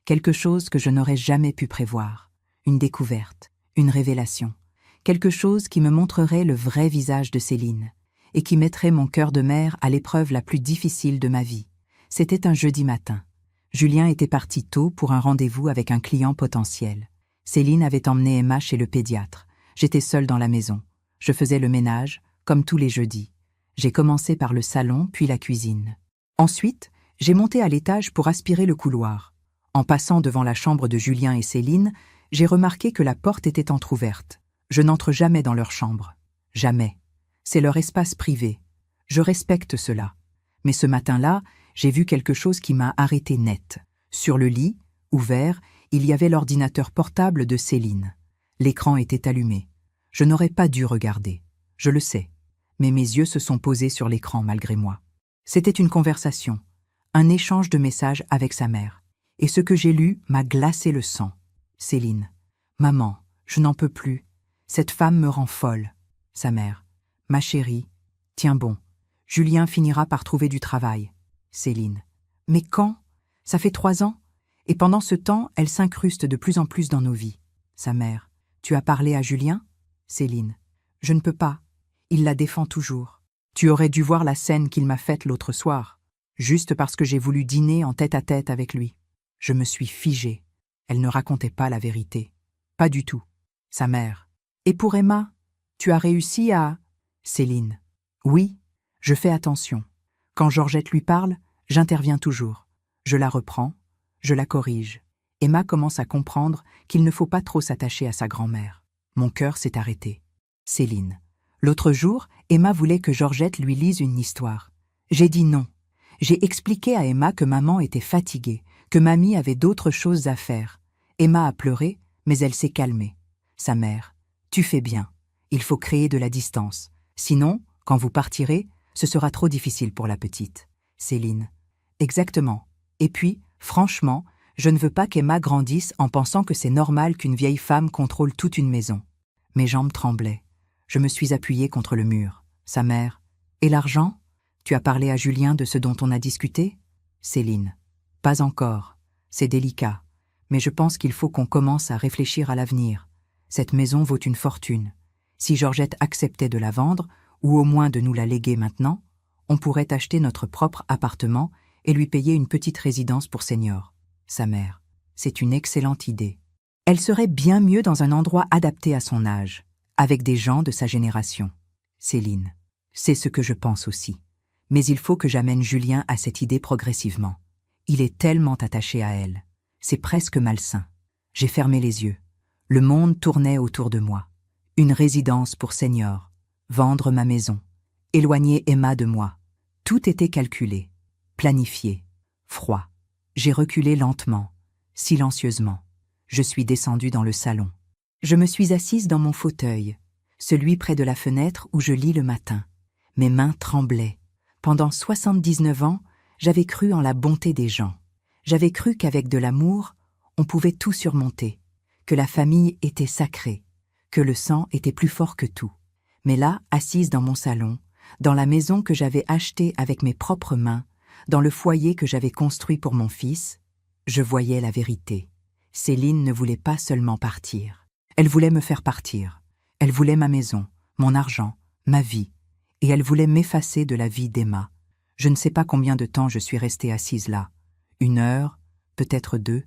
Quelque chose que je n'aurais jamais pu prévoir. Une découverte, une révélation. Quelque chose qui me montrerait le vrai visage de Céline et qui mettrait mon cœur de mère à l'épreuve la plus difficile de ma vie. C'était un jeudi matin. Julien était parti tôt pour un rendez-vous avec un client potentiel. Céline avait emmené Emma chez le pédiatre. J'étais seule dans la maison. Je faisais le ménage, comme tous les jeudis. J'ai commencé par le salon, puis la cuisine. Ensuite, j'ai monté à l'étage pour aspirer le couloir. En passant devant la chambre de Julien et Céline, j'ai remarqué que la porte était entr'ouverte. Je n'entre jamais dans leur chambre. Jamais. C'est leur espace privé. Je respecte cela. Mais ce matin-là, j'ai vu quelque chose qui m'a arrêté net. Sur le lit, ouvert, il y avait l'ordinateur portable de Céline. L'écran était allumé. Je n'aurais pas dû regarder. Je le sais. Mais mes yeux se sont posés sur l'écran malgré moi. C'était une conversation, un échange de messages avec sa mère. Et ce que j'ai lu m'a glacé le sang. Céline. Maman, je n'en peux plus. Cette femme me rend folle. Sa mère. Ma chérie, tiens bon. Julien finira par trouver du travail. Céline. Mais quand? Ça fait 3 ans. Et pendant ce temps, elle s'incruste de plus en plus dans nos vies. Sa mère. Tu as parlé à Julien? Céline. Je ne peux pas. Il la défend toujours. Tu aurais dû voir la scène qu'il m'a faite l'autre soir, juste parce que j'ai voulu dîner en tête-à-tête avec lui. Je me suis figée. Elle ne racontait pas la vérité. Pas du tout. Sa mère. Et pour Emma, tu as réussi à... Céline. Oui, je fais attention. Quand Georgette lui parle, j'interviens toujours. Je la reprends, je la corrige. Emma commence à comprendre qu'il ne faut pas trop s'attacher à sa grand-mère. Mon cœur s'est arrêté. Céline. L'autre jour, Emma voulait que Georgette lui lise une histoire. J'ai dit non. J'ai expliqué à Emma que maman était fatiguée, que mamie avait d'autres choses à faire. Emma a pleuré, mais elle s'est calmée. Sa mère. Tu fais bien. Il faut créer de la distance. Sinon, quand vous partirez, ce sera trop difficile pour la petite. Céline. Exactement. Et puis, franchement, je ne veux pas qu'Emma grandisse en pensant que c'est normal qu'une vieille femme contrôle toute une maison. Mes jambes tremblaient. Je me suis appuyée contre le mur. Sa mère. Et l'argent? Tu as parlé à Julien de ce dont on a discuté? Céline. Pas encore. C'est délicat. Mais je pense qu'il faut qu'on commence à réfléchir à l'avenir. Cette maison vaut une fortune. Si Georgette acceptait de la vendre, ou au moins de nous la léguer maintenant, on pourrait acheter notre propre appartement et lui payer une petite résidence pour senior. Sa mère. C'est une excellente idée. Elle serait bien mieux dans un endroit adapté à son âge, avec des gens de sa génération. Céline. C'est ce que je pense aussi. Mais il faut que j'amène Julien à cette idée progressivement. Il est tellement attaché à elle. C'est presque malsain. J'ai fermé les yeux. Le monde tournait autour de moi. Une résidence pour senior. Vendre ma maison. Éloigner Emma de moi. Tout était calculé. Planifié. Froid. J'ai reculé lentement. Silencieusement. Je suis descendue dans le salon. Je me suis assise dans mon fauteuil, celui près de la fenêtre où je lis le matin. Mes mains tremblaient. Pendant 79 ans, j'avais cru en la bonté des gens. J'avais cru qu'avec de l'amour, on pouvait tout surmonter, que la famille était sacrée, que le sang était plus fort que tout. Mais là, assise dans mon salon, dans la maison que j'avais achetée avec mes propres mains, dans le foyer que j'avais construit pour mon fils, je voyais la vérité. Céline ne voulait pas seulement partir. Elle voulait me faire partir. Elle voulait ma maison, mon argent, ma vie. Et elle voulait m'effacer de la vie d'Emma. Je ne sais pas combien de temps je suis restée assise là. 1 heure, peut-être 2.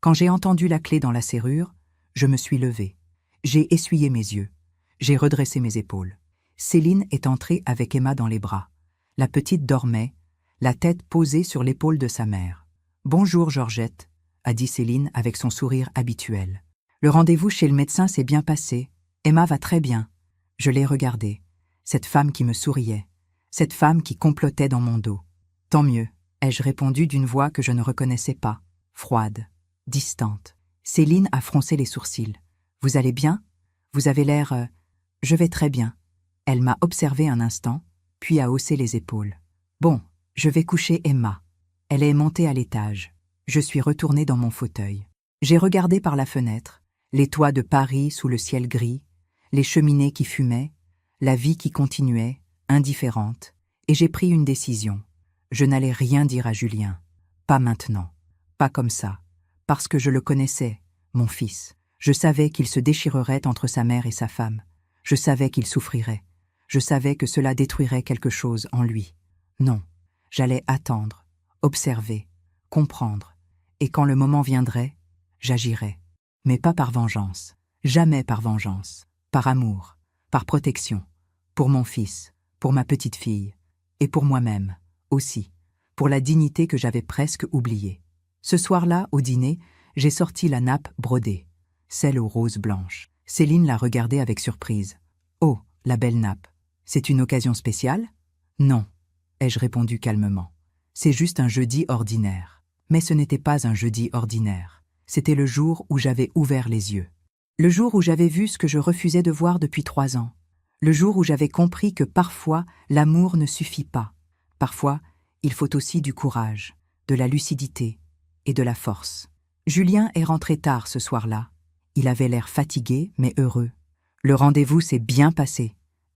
Quand j'ai entendu la clé dans la serrure, je me suis levée. J'ai essuyé mes yeux. J'ai redressé mes épaules. Céline est entrée avec Emma dans les bras. La petite dormait, la tête posée sur l'épaule de sa mère. « Bonjour, Georgette », a dit Céline avec son sourire habituel. « Le rendez-vous chez le médecin s'est bien passé. Emma va très bien. » Je l'ai regardée. Cette femme qui me souriait. Cette femme qui complotait dans mon dos. « Tant mieux », ai-je répondu d'une voix que je ne reconnaissais pas, froide, distante. Céline a froncé les sourcils. « Vous allez bien? Vous avez l'air... Je vais très bien. » Elle m'a observé un instant, puis a haussé les épaules. « Bon, je vais coucher Emma. » Elle est montée à l'étage. Je suis retournée dans mon fauteuil. J'ai regardé par la fenêtre, les toits de Paris sous le ciel gris, les cheminées qui fumaient, la vie qui continuait, indifférente, et j'ai pris une décision. Je n'allais rien dire à Julien. Pas maintenant. Pas comme ça. Parce que je le connaissais, mon fils. Je savais qu'il se déchirerait entre sa mère et sa femme. Je savais qu'il souffrirait. Je savais que cela détruirait quelque chose en lui. Non. J'allais attendre, observer, comprendre. Et quand le moment viendrait, j'agirais. Mais pas par vengeance. Jamais par vengeance. Par amour. Par protection. Pour mon fils. Pour ma petite fille. Et pour moi-même. Aussi. Pour la dignité que j'avais presque oubliée. Ce soir-là, au dîner, j'ai sorti la nappe brodée. Celle aux roses blanches. Céline l'a regardée avec surprise. « Oh, la belle nappe. C'est une occasion spéciale? » « Non, » ai-je répondu calmement. « C'est juste un jeudi ordinaire. » Mais ce n'était pas un jeudi ordinaire. C'était le jour où j'avais ouvert les yeux. Le jour où j'avais vu ce que je refusais de voir depuis 3 ans. Le jour où j'avais compris que parfois, l'amour ne suffit pas. Parfois, il faut aussi du courage, de la lucidité et de la force. Julien est rentré tard ce soir-là. Il avait l'air fatigué, mais heureux. « Le rendez-vous s'est bien passé »,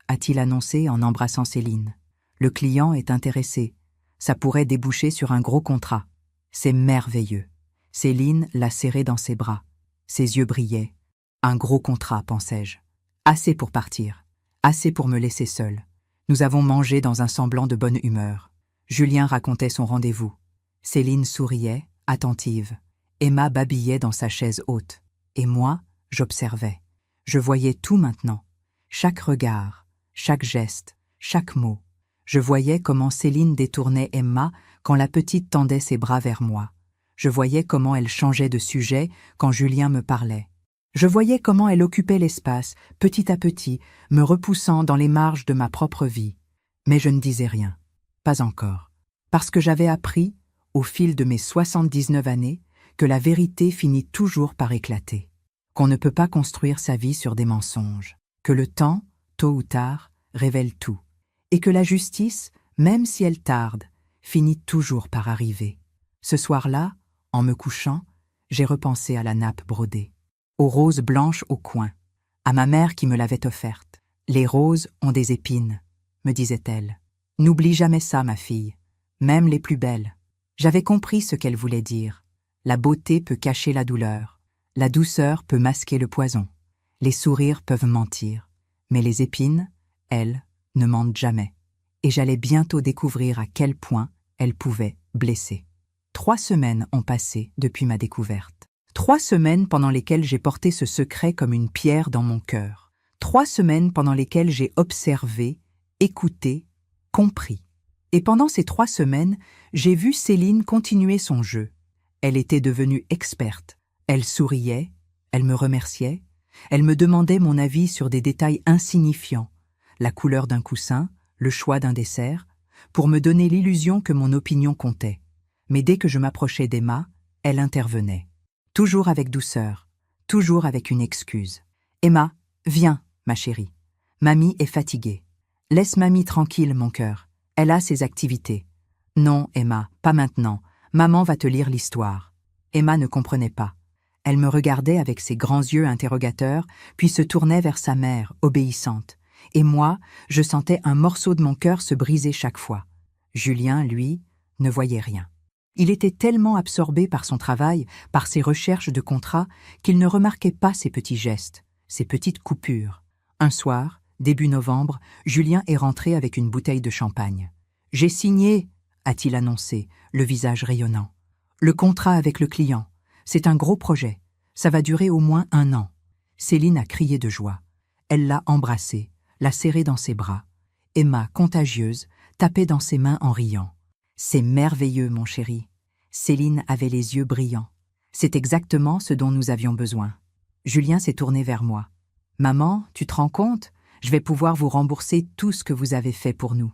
a-t-il annoncé en embrassant Céline. « Le client est intéressé. Ça pourrait déboucher sur un gros contrat. C'est merveilleux. Céline l'a serré dans ses bras. Ses yeux brillaient. Un gros contrat, pensai-je. Assez pour partir. Assez pour me laisser seule. Nous avons mangé dans un semblant de bonne humeur. Julien racontait son rendez-vous. Céline souriait, attentive. Emma babillait dans sa chaise haute. Et moi, j'observais. Je voyais tout maintenant. Chaque regard, chaque geste, chaque mot. Je voyais comment Céline détournait Emma quand la petite tendait ses bras vers moi. Je voyais comment elle changeait de sujet quand Julien me parlait. Je voyais comment elle occupait l'espace, petit à petit, me repoussant dans les marges de ma propre vie. Mais je ne disais rien. Pas encore. Parce que j'avais appris, au fil de mes 79 années, que la vérité finit toujours par éclater. Qu'on ne peut pas construire sa vie sur des mensonges. Que le temps, tôt ou tard, révèle tout. Et que la justice, même si elle tarde, finit toujours par arriver. Ce soir-là, en me couchant, j'ai repensé à la nappe brodée, aux roses blanches au coin, à ma mère qui me l'avait offerte. Les roses ont des épines, me disait-elle. N'oublie jamais ça, ma fille, même les plus belles. J'avais compris ce qu'elle voulait dire. La beauté peut cacher la douleur, la douceur peut masquer le poison, les sourires peuvent mentir, mais les épines, elles, ne mentent jamais. Et j'allais bientôt découvrir à quel point elles pouvaient blesser. 3 semaines ont passé depuis ma découverte. 3 semaines pendant lesquelles j'ai porté ce secret comme une pierre dans mon cœur. 3 semaines pendant lesquelles j'ai observé, écouté, compris. Et pendant ces 3 semaines, j'ai vu Céline continuer son jeu. Elle était devenue experte. Elle souriait, elle me remerciait, elle me demandait mon avis sur des détails insignifiants, la couleur d'un coussin, le choix d'un dessert, pour me donner l'illusion que mon opinion comptait. Mais dès que je m'approchais d'Emma, elle intervenait. Toujours avec douceur, toujours avec une excuse. « Emma, viens, ma chérie. Mamie est fatiguée. Laisse mamie tranquille, mon cœur. Elle a ses activités. »« Non, Emma, pas maintenant. Maman va te lire l'histoire. » Emma ne comprenait pas. Elle me regardait avec ses grands yeux interrogateurs, puis se tournait vers sa mère, obéissante. Et moi, je sentais un morceau de mon cœur se briser chaque fois. Julien, lui, ne voyait rien. Il était tellement absorbé par son travail, par ses recherches de contrats, qu'il ne remarquait pas ces petits gestes, ces petites coupures. Un soir, début novembre, Julien est rentré avec une bouteille de champagne. « J'ai signé !» a-t-il annoncé, le visage rayonnant. « Le contrat avec le client. C'est un gros projet. Ça va durer au moins 1 an. » Céline a crié de joie. Elle l'a embrassé, l'a serré dans ses bras. Emma, contagieuse, tapait dans ses mains en riant. « C'est merveilleux, mon chéri. » Céline avait les yeux brillants. C'est exactement ce dont nous avions besoin. Julien s'est tourné vers moi. « Maman, tu te rends compte? Je vais pouvoir vous rembourser tout ce que vous avez fait pour nous. »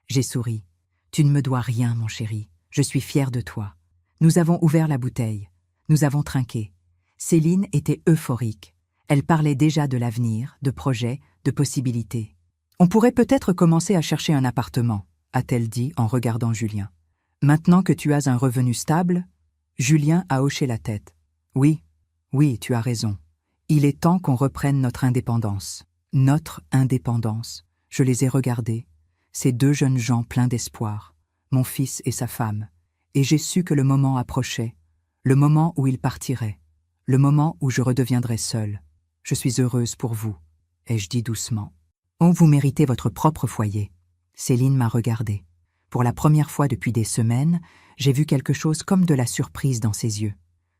J'ai souri. « Tu ne me dois rien, mon chéri. Je suis fière de toi. » Nous avons ouvert la bouteille. Nous avons trinqué. Céline était euphorique. Elle parlait déjà de l'avenir, de projets, de possibilités. « On pourrait peut-être commencer à chercher un appartement, » a-t-elle dit en regardant Julien. « Maintenant que tu as un revenu stable ?» Julien a hoché la tête. « Oui, oui, tu as raison. Il est temps qu'on reprenne notre indépendance. » Notre indépendance. Je les ai regardés. Ces 2 jeunes gens pleins d'espoir, mon fils et sa femme. Et j'ai su que le moment approchait, le moment où ils partiraient, le moment où je redeviendrais seule. Je suis heureuse pour vous, ai-je dit doucement. Oh, vous méritez votre propre foyer. Céline m'a regardée. Pour la première fois depuis des semaines, j'ai vu quelque chose comme de la surprise dans ses yeux,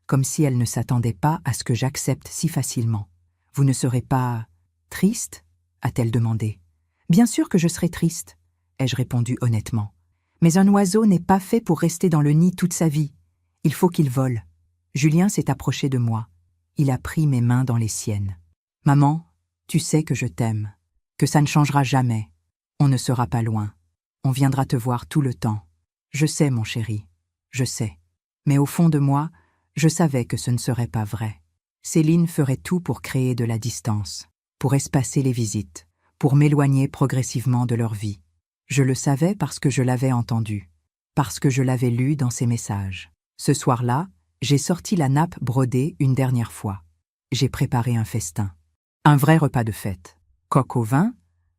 comme si elle ne s'attendait pas à ce que j'accepte si facilement. Vous ne serez pas triste ? A-t-elle demandé. Bien sûr que je serai triste, ai-je répondu honnêtement. Mais un oiseau n'est pas fait pour rester dans le nid toute sa vie. Il faut qu'il vole. Julien s'est approché de moi. Il a pris mes mains dans les siennes. Maman, tu sais que je t'aime, que ça ne changera jamais. On ne sera pas loin. On viendra te voir tout le temps. Je sais, mon chéri, je sais. Mais au fond de moi, je savais que ce ne serait pas vrai. Céline ferait tout pour créer de la distance, pour espacer les visites, pour m'éloigner progressivement de leur vie. Je le savais parce que je l'avais entendu, parce que je l'avais lu dans ses messages. Ce soir-là, j'ai sorti la nappe brodée une dernière fois. J'ai préparé un festin. Un vrai repas de fête. Coq au vin,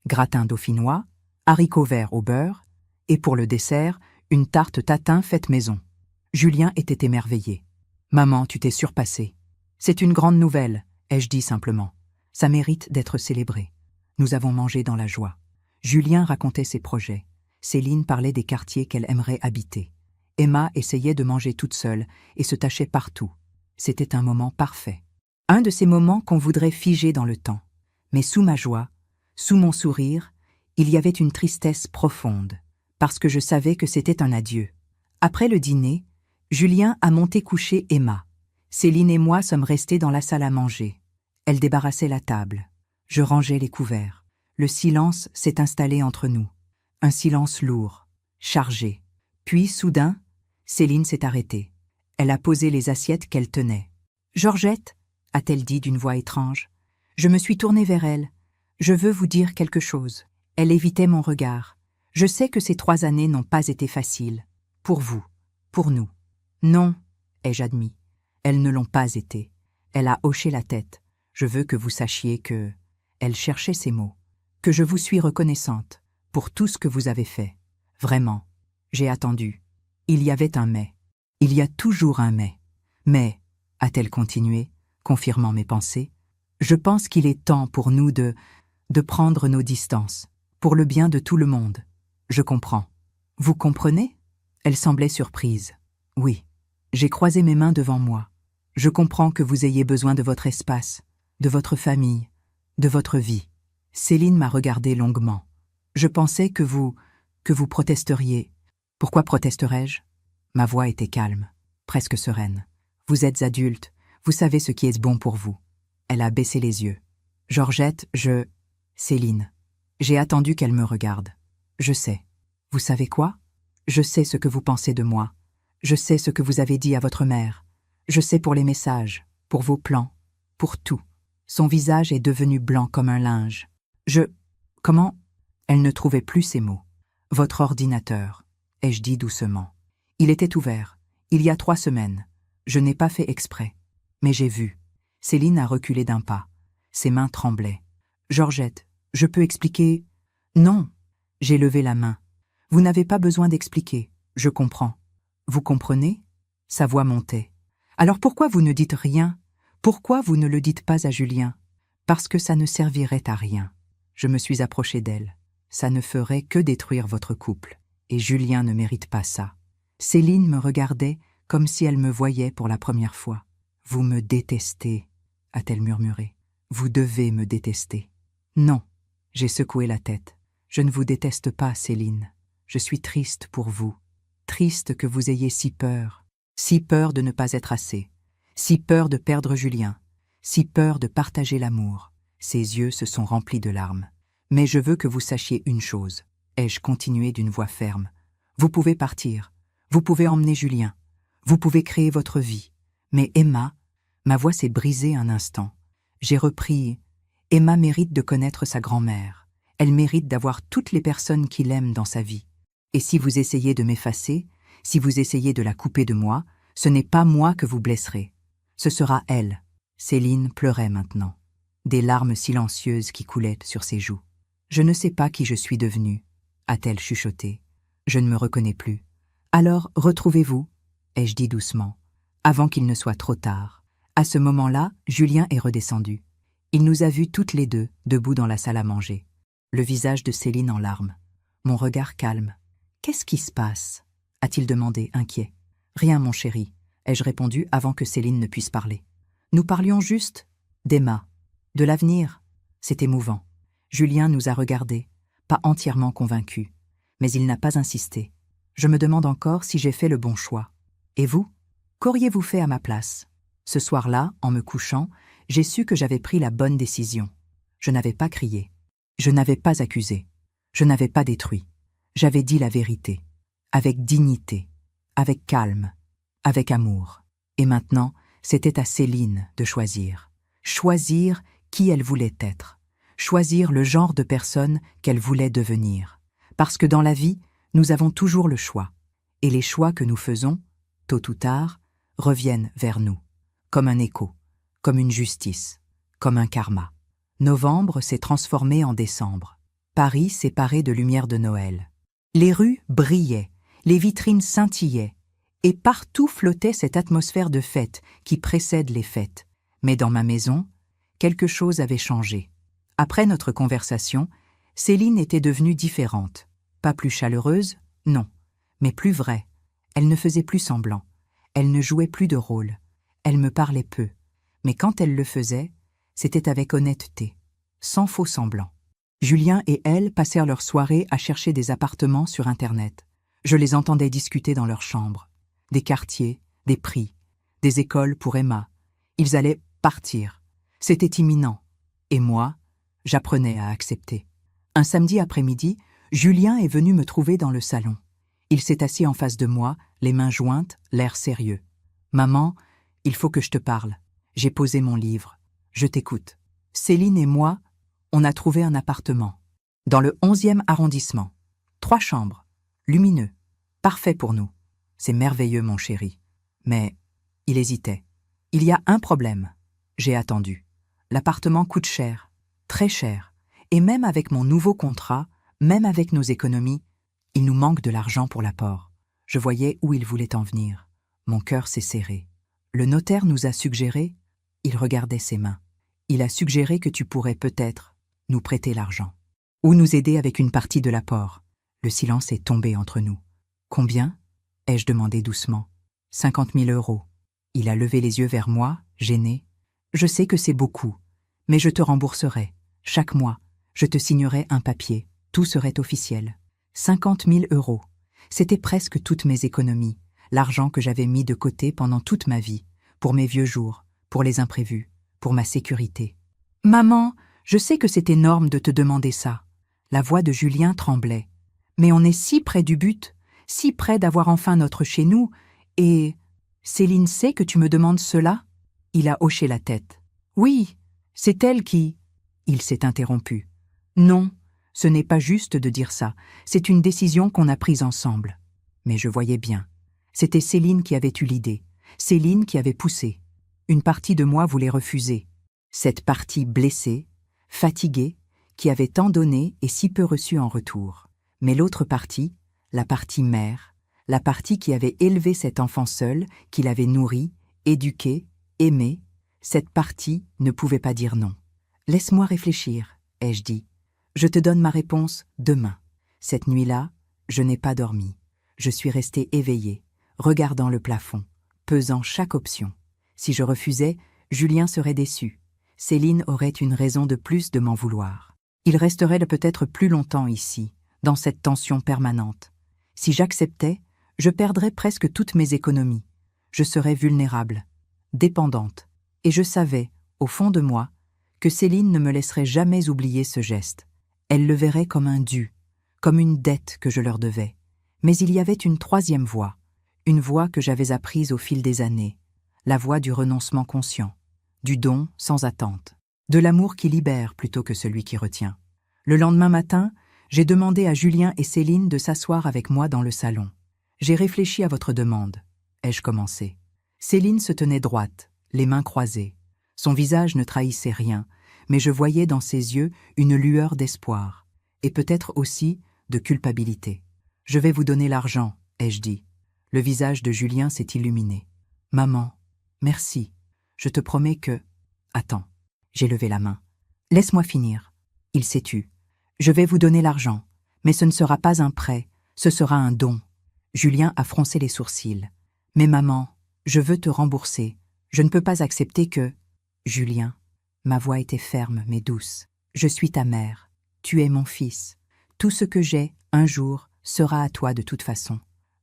gratin dauphinois, haricots verts au beurre, et pour le dessert, une tarte tatin faite maison. Julien était émerveillé. « Maman, tu t'es surpassée. »« C'est une grande nouvelle, » ai-je dit simplement. « Ça mérite d'être célébré. » Nous avons mangé dans la joie. Julien racontait ses projets. Céline parlait des quartiers qu'elle aimerait habiter. Emma essayait de manger toute seule et se tâchait partout. C'était un moment parfait. Un de ces moments qu'on voudrait figer dans le temps. Mais sous ma joie, sous mon sourire, il y avait une tristesse profonde, parce que je savais que c'était un adieu. Après le dîner, Julien a monté coucher Emma. Céline et moi sommes restés dans la salle à manger. Elle débarrassait la table. Je rangeais les couverts. Le silence s'est installé entre nous. Un silence lourd, chargé. Puis, soudain, Céline s'est arrêtée. Elle a posé les assiettes qu'elle tenait. « Georgette » a-t-elle dit d'une voix étrange. Je me suis tournée vers elle. « Je veux vous dire quelque chose. » Elle évitait mon regard. « Je sais que ces 3 années n'ont pas été faciles. Pour vous, pour nous. »« Non, » ai-je admis. « Elles ne l'ont pas été. » Elle a hoché la tête. « Je veux que vous sachiez que... » Elle cherchait ses mots. « Que je vous suis reconnaissante pour tout ce que vous avez fait. Vraiment. J'ai attendu. Il y avait un mais. Il y a toujours un mais. Mais, a-t-elle continué, confirmant mes pensées, je pense qu'il est temps pour nous de prendre nos distances, pour le bien de tout le monde. Je comprends. Vous comprenez ? Elle semblait surprise. Oui. J'ai croisé mes mains devant moi. Je comprends que vous ayez besoin de votre espace, de votre famille, de votre vie. Céline m'a regardé longuement. Je pensais que vous protesteriez. Pourquoi protesterais-je ? Ma voix était calme, presque sereine. Vous êtes adulte, vous savez ce qui est bon pour vous. Elle a baissé les yeux. Georgette, Céline. J'ai attendu qu'elle me regarde. Je sais. Vous savez quoi ? Je sais ce que vous pensez de moi. Je sais ce que vous avez dit à votre mère. Je sais pour les messages, pour vos plans, pour tout. Son visage est devenu blanc comme un linge. Comment ? Elle ne trouvait plus ses mots. Votre ordinateur, ai-je dit doucement. Il était ouvert, il y a 3 semaines. Je n'ai pas fait exprès. Mais j'ai vu. Céline a reculé d'un pas. Ses mains tremblaient. Georgette, je peux expliquer ? Non. J'ai levé la main. Vous n'avez pas besoin d'expliquer. Je comprends. Vous comprenez ? Sa voix montait. Alors pourquoi vous ne dites rien ? Pourquoi vous ne le dites pas à Julien ? Parce que ça ne servirait à rien. Je me suis approchée d'elle. Ça ne ferait que détruire votre couple. Et Julien ne mérite pas ça. Céline me regardait comme si elle me voyait pour la première fois. « Vous me détestez », a-t-elle murmuré. « Vous devez me détester. » Non, j'ai secoué la tête. Je ne vous déteste pas, Céline. Je suis triste pour vous. Triste que vous ayez si peur de ne pas être assez, si peur de perdre Julien, si peur de partager l'amour. Ses yeux se sont remplis de larmes. Mais je veux que vous sachiez une chose, ai-je continué d'une voix ferme. Vous pouvez partir, vous pouvez emmener Julien, vous pouvez créer votre vie. Mais Emma, ma voix s'est brisée un instant. J'ai repris, Emma mérite de connaître sa grand-mère. Elle mérite d'avoir toutes les personnes qui l'aiment dans sa vie. Et si vous essayez de m'effacer, si vous essayez de la couper de moi, ce n'est pas moi que vous blesserez. Ce sera elle. Céline pleurait maintenant. Des larmes silencieuses qui coulaient sur ses joues. Je ne sais pas qui je suis devenue, a-t-elle chuchoté. Je ne me reconnais plus. Alors, retrouvez-vous, ai-je dit doucement, avant qu'il ne soit trop tard. À ce moment-là, Julien est redescendu. Il nous a vus toutes les deux, debout dans la salle à manger. Le visage de Céline en larmes. Mon regard calme. « Qu'est-ce qui se passe ?» a-t-il demandé, inquiet. « Rien, mon chéri, » ai-je répondu avant que Céline ne puisse parler. Nous parlions juste d'Emma, de l'avenir. C'est émouvant. Julien nous a regardés, pas entièrement convaincus, mais il n'a pas insisté. Je me demande encore si j'ai fait le bon choix. Et vous ? Qu'auriez-vous fait à ma place ? Ce soir-là, en me couchant, j'ai su que j'avais pris la bonne décision. Je n'avais pas crié. Je n'avais pas accusé. Je n'avais pas détruit. J'avais dit la vérité. Avec dignité. Avec calme. Avec amour. Et maintenant, c'était à Céline de choisir. Choisir qui elle voulait être. Choisir le genre de personne qu'elle voulait devenir. Parce que dans la vie, nous avons toujours le choix. Et les choix que nous faisons, tôt ou tard, reviennent vers nous. Comme un écho, comme une justice, comme un karma. Novembre s'est transformé en décembre. Paris s'est paré de lumière de Noël. Les rues brillaient, Les vitrines scintillaient, et partout flottait cette atmosphère de fête qui précède les fêtes. Mais dans ma maison, quelque chose avait changé. Après notre conversation, Céline était devenue différente. Pas plus chaleureuse, non, mais plus vraie. Elle ne faisait plus semblant. Elle ne jouait plus de rôle. Elle me parlait peu. Mais quand elle le faisait, c'était avec honnêteté, sans faux semblant. Julien et elle passèrent leur soirée à chercher des appartements sur Internet. Je les entendais discuter dans leur chambre. Des quartiers, des prix, des écoles pour Emma. Ils allaient partir. C'était imminent. Et moi, j'apprenais à accepter. Un samedi après-midi, Julien est venu me trouver dans le salon. Il s'est assis en face de moi, les mains jointes, l'air sérieux. « Maman, il faut que je te parle. J'ai posé mon livre. Je t'écoute. Céline et moi, on a trouvé un appartement. Dans le 11e arrondissement. 3 chambres. Lumineux. Parfait pour nous. C'est merveilleux, mon chéri. » Mais il hésitait. « Il y a un problème. » J'ai attendu. L'appartement coûte cher. Très cher. Et même avec mon nouveau contrat, même avec nos économies, il nous manque de l'argent pour l'apport. Je voyais où il voulait en venir. Mon cœur s'est serré. Le notaire nous a suggéré, il regardait ses mains. Il a suggéré que tu pourrais peut-être nous prêter l'argent. Ou nous aider avec une partie de l'apport. Le silence est tombé entre nous. Combien ? Ai-je demandé doucement. 50 000 €. Il a levé les yeux vers moi, gêné. Je sais que c'est beaucoup, mais je te rembourserai. Chaque mois, je te signerai un papier. Tout serait officiel. 50 000 €. C'était presque toutes mes économies, l'argent que j'avais mis de côté pendant toute ma vie, pour mes vieux jours, pour les imprévus, pour ma sécurité. « Maman, je sais que c'est énorme de te demander ça. » La voix de Julien tremblait. « Mais on est si près du but, si près d'avoir enfin notre chez nous, et... Céline sait que tu me demandes cela ?» Il a hoché la tête. « Oui, c'est elle qui... » Il s'est interrompu. « Non, ce n'est pas juste de dire ça, c'est une décision qu'on a prise ensemble. » Mais je voyais bien. C'était Céline qui avait eu l'idée, Céline qui avait poussé. Une partie de moi voulait refuser. Cette partie blessée, fatiguée, qui avait tant donné et si peu reçu en retour. Mais l'autre partie, la partie mère, la partie qui avait élevé cet enfant seul, qui l'avait nourri, éduqué, aimé, cette partie ne pouvait pas dire non. « Laisse-moi réfléchir, » ai-je dit. « Je te donne ma réponse demain. » Cette nuit-là, je n'ai pas dormi. Je suis restée éveillée, regardant le plafond, pesant chaque option. Si je refusais, Julien serait déçu. Céline aurait une raison de plus de m'en vouloir. Il resterait peut-être plus longtemps ici, dans cette tension permanente. Si j'acceptais, je perdrais presque toutes mes économies. Je serais vulnérable, dépendante. Et je savais, au fond de moi, que Céline ne me laisserait jamais oublier ce geste. Elle le verrait comme un dû, comme une dette que je leur devais. Mais il y avait une troisième voie, une voie que j'avais apprise au fil des années, la voie du renoncement conscient, du don sans attente, de l'amour qui libère plutôt que celui qui retient. Le lendemain matin, j'ai demandé à Julien et Céline de s'asseoir avec moi dans le salon. « J'ai réfléchi à votre demande, » ai-je commencé. Céline se tenait droite, les mains croisées. Son visage ne trahissait rien, mais je voyais dans ses yeux une lueur d'espoir, et peut-être aussi de culpabilité. « Je vais vous donner l'argent, » ai-je dit. Le visage de Julien s'est illuminé. « Maman, merci. Je te promets que... » Attends, j'ai levé la main. « Laisse-moi finir. » Il s'est tu. « Je vais vous donner l'argent, mais ce ne sera pas un prêt, ce sera un don. » Julien a froncé les sourcils. « Mais maman, je veux te rembourser. Je ne peux pas accepter que... » Julien, ma voix était ferme mais douce. « Je suis ta mère. Tu es mon fils. Tout ce que j'ai, un jour, sera à toi de toute façon.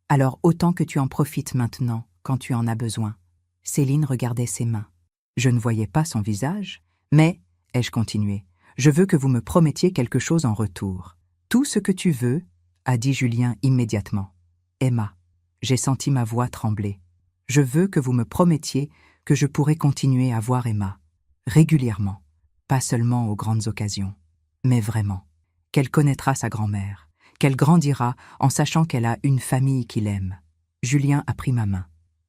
Alors autant que tu en profites maintenant, quand tu en as besoin. » Céline regardait ses mains. Je ne voyais pas son visage, mais, ai-je continué, je veux que vous me promettiez quelque chose en retour. Tout ce que tu veux, a dit Julien immédiatement. Emma, j'ai senti ma voix trembler. Je veux que vous me promettiez que je pourrai continuer à voir Emma, régulièrement, pas seulement aux grandes occasions, mais vraiment, qu'elle connaîtra sa grand-mère, qu'elle grandira en sachant qu'elle a une famille qui l'aime. Julien a pris ma main.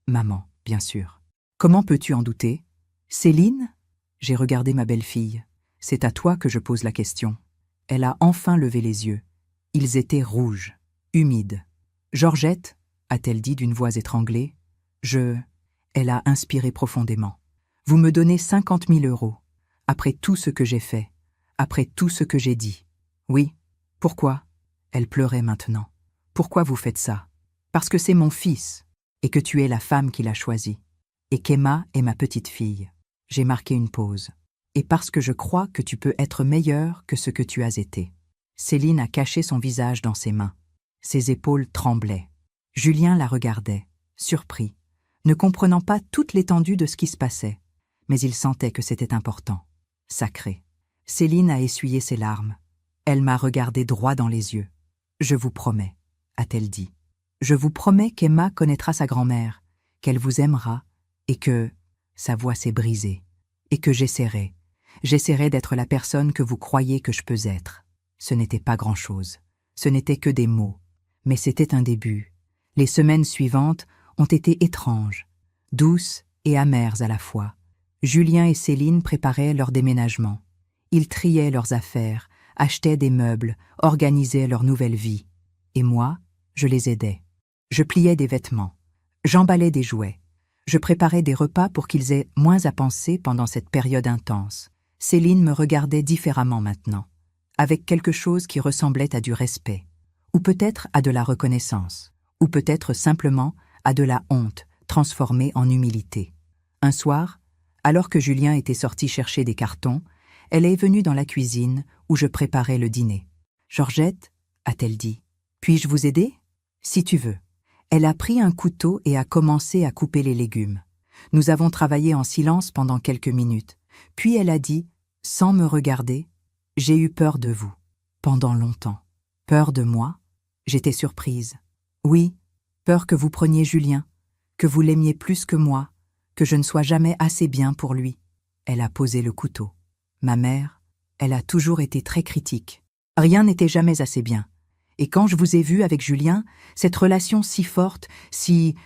Maman, bien sûr. Comment peux-tu en douter? Céline? J'ai regardé ma belle-fille. C'est à toi que je pose la question. Elle a enfin levé les yeux. Ils étaient rouges, humides. Georgette, a-t-elle dit d'une voix étranglée, Elle a inspiré profondément. Vous me donnez 50 000 euros. Après tout ce que j'ai fait. Après tout ce que j'ai dit. Oui. Pourquoi? Elle pleurait maintenant. Pourquoi vous faites ça? Parce que c'est mon fils, et que tu es la femme qu'il a choisie, et qu'Emma est ma petite fille. J'ai marqué une pause. Et parce que je crois que tu peux être meilleur que ce que tu as été. Céline a caché son visage dans ses mains. Ses épaules tremblaient. Julien la regardait, surpris, ne comprenant pas toute l'étendue de ce qui se passait. Mais il sentait que c'était important, sacré. Céline a essuyé ses larmes. Elle m'a regardé droit dans les yeux. « Je vous promets, » a-t-elle dit. « Je vous promets qu'Emma connaîtra sa grand-mère, qu'elle vous aimera, et que... » Sa voix s'est brisée. « Et que j'essaierai d'être la personne que vous croyez que je peux être. » Ce n'était pas grand-chose. Ce n'était que des mots. Mais c'était un début. Les semaines suivantes ont été étranges, douces et amères à la fois. Julien et Céline préparaient leur déménagement. Ils triaient leurs affaires, achetaient des meubles, organisaient leur nouvelle vie. Et moi, je les aidais. Je pliais des vêtements. J'emballais des jouets. Je préparais des repas pour qu'ils aient moins à penser pendant cette période intense. Céline me regardait différemment maintenant, avec quelque chose qui ressemblait à du respect, ou peut-être à de la reconnaissance, ou peut-être simplement à de la honte transformée en humilité. Un soir, alors que Julien était sorti chercher des cartons, elle est venue dans la cuisine où je préparais le dîner. « Georgette, » a-t-elle dit, « puis-je vous aider ?»« Si tu veux. » Elle a pris un couteau et a commencé à couper les légumes. Nous avons travaillé en silence pendant quelques minutes. Puis elle a dit, sans me regarder, « J'ai eu peur de vous, pendant longtemps. » Peur de moi? J'étais surprise. Oui, peur que vous preniez Julien, que vous l'aimiez plus que moi, que je ne sois jamais assez bien pour lui. Elle a posé le couteau. Ma mère, elle a toujours été très critique. Rien n'était jamais assez bien. Et quand je vous ai vu avec Julien, cette relation si forte, si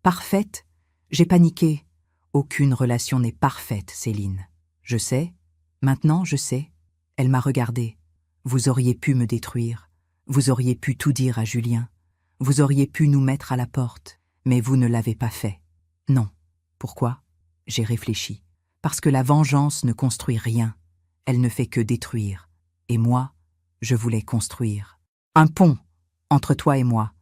parfaite, j'ai paniqué. Aucune relation n'est parfaite, Céline. Je sais, maintenant je sais. Elle m'a regardée. Vous auriez pu me détruire. Vous auriez pu tout dire à Julien. Vous auriez pu nous mettre à la porte. Mais vous ne l'avez pas fait. Non. Pourquoi? J'ai réfléchi. Parce que la vengeance ne construit rien. Elle ne fait que détruire. Et moi, je voulais construire. Un pont entre toi et moi.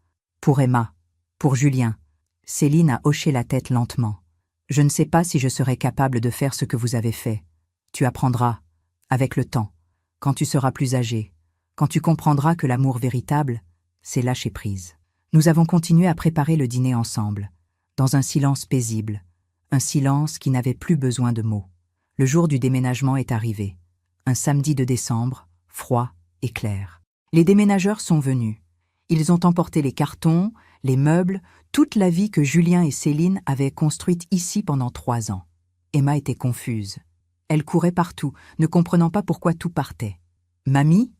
Pour Emma. Pour Julien. Céline a hoché la tête lentement. Je ne sais pas si je serai capable de faire ce que vous avez fait. Tu apprendras, avec le temps, quand tu seras plus âgé, quand tu comprendras que l'amour véritable, c'est lâcher prise. Nous avons continué à préparer le dîner ensemble, dans un silence paisible, un silence qui n'avait plus besoin de mots. Le jour du déménagement est arrivé, un samedi de décembre, froid et clair. Les déménageurs sont venus. Ils ont emporté les cartons, les meubles, toute la vie que Julien et Céline avaient construite ici pendant 3 ans. Emma était confuse. Elle courait partout, ne comprenant pas pourquoi tout partait. Mamie,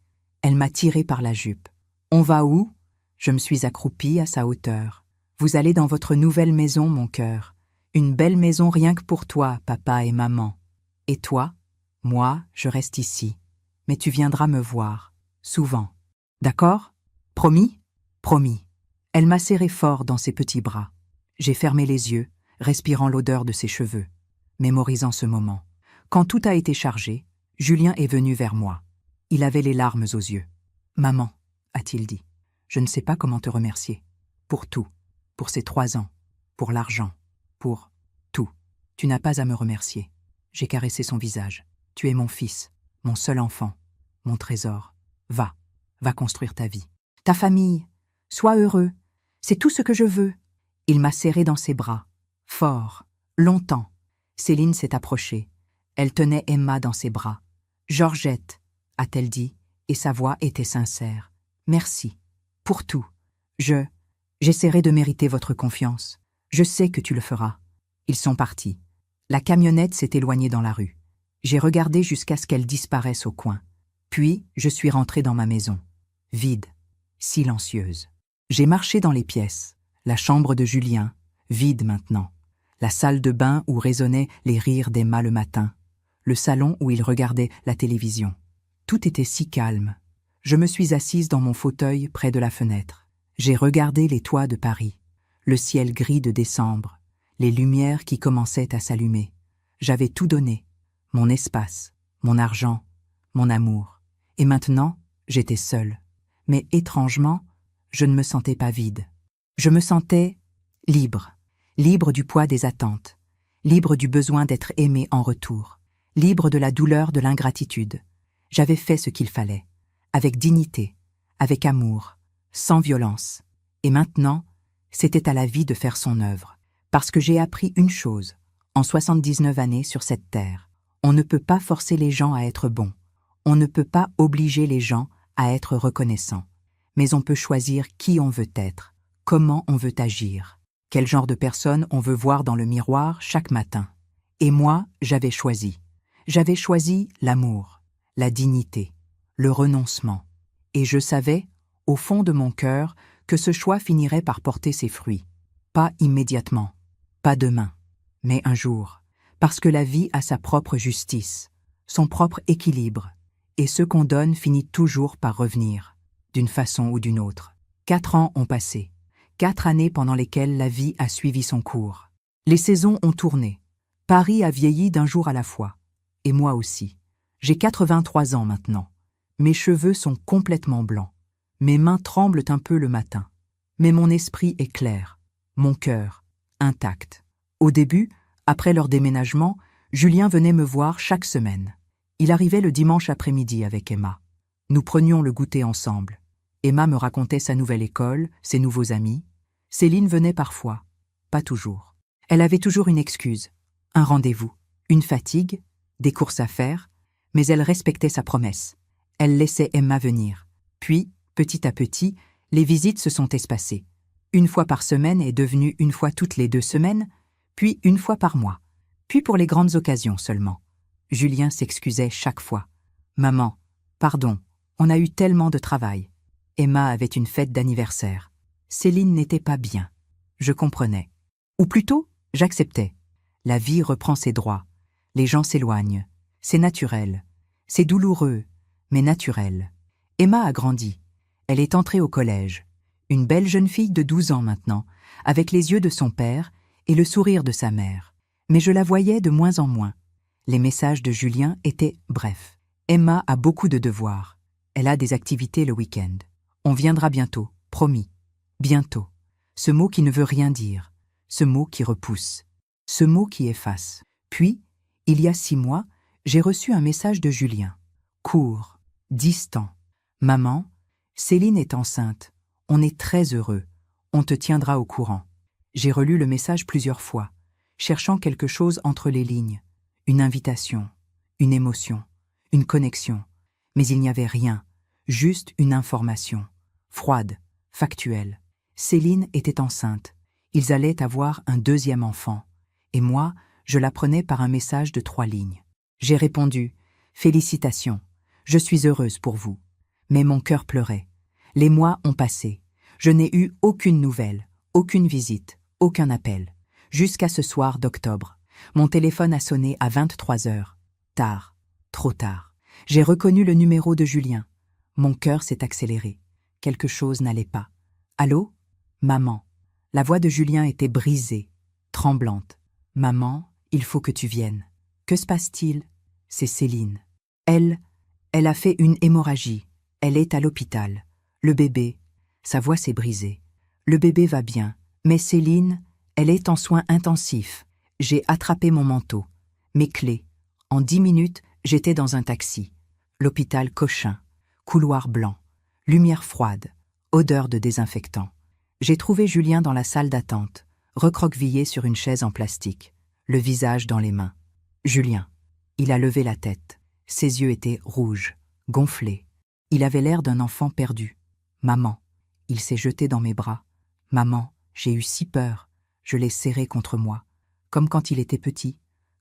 elle m'a tirée par la jupe. On va où? Je me suis accroupie à sa hauteur. Vous allez dans votre nouvelle maison, mon cœur. Une belle maison rien que pour toi, papa et maman. Et toi? Moi, je reste ici. Mais tu viendras me voir, souvent. D'accord? Promis? Promis. Elle m'a serré fort dans ses petits bras. J'ai fermé les yeux, respirant l'odeur de ses cheveux, mémorisant ce moment. Quand tout a été chargé, Julien est venu vers moi. Il avait les larmes aux yeux. « Maman, » a-t-il dit, « je ne sais pas comment te remercier. Pour tout. Pour ces 3 ans. Pour l'argent. Pour tout. Tu n'as pas à me remercier. » J'ai caressé son visage. « Tu es mon fils, mon seul enfant, mon trésor. Va construire ta vie. Ta famille. Sois heureux. C'est tout ce que je veux. » Il m'a serré dans ses bras. Fort. Longtemps. Céline s'est approchée. Elle tenait Emma dans ses bras. « Georgette, » a-t-elle dit, et sa voix était sincère. « Merci. Pour tout. J'essaierai de mériter votre confiance. Je sais que tu le feras. » Ils sont partis. La camionnette s'est éloignée dans la rue. J'ai regardé jusqu'à ce qu'elle disparaisse au coin. Puis, je suis rentrée dans ma maison. Vide. Silencieuse. J'ai marché dans les pièces. La chambre de Julien, vide maintenant. La salle de bain où résonnaient les rires d'Emma le matin. Le salon où il regardait la télévision. Tout était si calme. Je me suis assise dans mon fauteuil près de la fenêtre. J'ai regardé les toits de Paris, le ciel gris de décembre, les lumières qui commençaient à s'allumer. J'avais tout donné, mon espace, mon argent, mon amour. Et maintenant, j'étais seule. Mais étrangement, je ne me sentais pas vide. Je me sentais libre, libre du poids des attentes, libre du besoin d'être aimée en retour, libre de la douleur de l'ingratitude. J'avais fait ce qu'il fallait, avec dignité, avec amour, sans violence. Et maintenant, c'était à la vie de faire son œuvre. Parce que j'ai appris une chose, en 79 années sur cette terre, on ne peut pas forcer les gens à être bons. On ne peut pas obliger les gens à être reconnaissants. Mais on peut choisir qui on veut être, comment on veut agir, quel genre de personne on veut voir dans le miroir chaque matin. Et moi, j'avais choisi. J'avais choisi l'amour, la dignité, le renoncement. Et je savais, au fond de mon cœur, que ce choix finirait par porter ses fruits. Pas immédiatement, pas demain, mais un jour. Parce que la vie a sa propre justice, son propre équilibre. Et ce qu'on donne finit toujours par revenir, d'une façon ou d'une autre. 4 ans ont passé. 4 années pendant lesquelles la vie a suivi son cours. Les saisons ont tourné. Paris a vieilli d'un jour à la fois. Et moi aussi. J'ai 83 ans maintenant. Mes cheveux sont complètement blancs. Mes mains tremblent un peu le matin. Mais mon esprit est clair. Mon cœur, intact. Au début, après leur déménagement, Julien venait me voir chaque semaine. Il arrivait le dimanche après-midi avec Emma. Nous prenions le goûter ensemble. Emma me racontait sa nouvelle école, ses nouveaux amis. Céline venait parfois, pas toujours. Elle avait toujours une excuse, un rendez-vous, une fatigue, des courses à faire, mais elle respectait sa promesse. Elle laissait Emma venir. Puis, petit à petit, les visites se sont espacées. 1 fois par semaine est devenue 1 fois toutes les 2 semaines, puis 1 fois par mois, puis pour les grandes occasions seulement. Julien s'excusait chaque fois. « Maman, pardon, on a eu tellement de travail. » Emma avait une fête d'anniversaire. Céline n'était pas bien. Je comprenais. Ou plutôt, j'acceptais. La vie reprend ses droits. Les gens s'éloignent. C'est naturel. C'est douloureux, mais naturel. Emma a grandi. Elle est entrée au collège. Une belle jeune fille de 12 ans maintenant, avec les yeux de son père et le sourire de sa mère. Mais je la voyais de moins en moins. Les messages de Julien étaient brefs. Emma a beaucoup de devoirs. Elle a des activités le week-end. On viendra bientôt, promis. Bientôt. Ce mot qui ne veut rien dire. Ce mot qui repousse. Ce mot qui efface. Puis, il y a 6 mois, j'ai reçu un message de Julien. Court, distant. Maman, Céline est enceinte. On est très heureux. On te tiendra au courant. J'ai relu le message plusieurs fois, cherchant quelque chose entre les lignes. Une invitation, une émotion, une connexion. Mais il n'y avait rien, juste une information, froide, factuelle. Céline était enceinte. Ils allaient avoir un 2e enfant. Et moi, je l'apprenais par un message de 3 lignes. J'ai répondu « Félicitations, je suis heureuse pour vous. » Mais mon cœur pleurait. Les mois ont passé. Je n'ai eu aucune nouvelle, aucune visite, aucun appel. Jusqu'à ce soir d'octobre. Mon téléphone a sonné à 23 heures. Tard, trop tard. J'ai reconnu le numéro de Julien. Mon cœur s'est accéléré. Quelque chose n'allait pas. Allô? Maman. La voix de Julien était brisée, tremblante. Maman, il faut que tu viennes. Que se passe-t-il? C'est Céline. Elle a fait une hémorragie. Elle est à l'hôpital. Le bébé, sa voix s'est brisée. Le bébé va bien, mais Céline, elle est en soins intensifs. J'ai attrapé mon manteau, mes clés. En 10 minutes, j'étais dans un taxi. L'hôpital Cochin, couloir blanc, lumière froide, odeur de désinfectant. J'ai trouvé Julien dans la salle d'attente, recroquevillé sur une chaise en plastique, le visage dans les mains. Julien. Il a levé la tête. Ses yeux étaient rouges, gonflés. Il avait l'air d'un enfant perdu. Maman. Il s'est jeté dans mes bras. Maman, j'ai eu si peur. Je l'ai serré contre moi. Comme quand il était petit,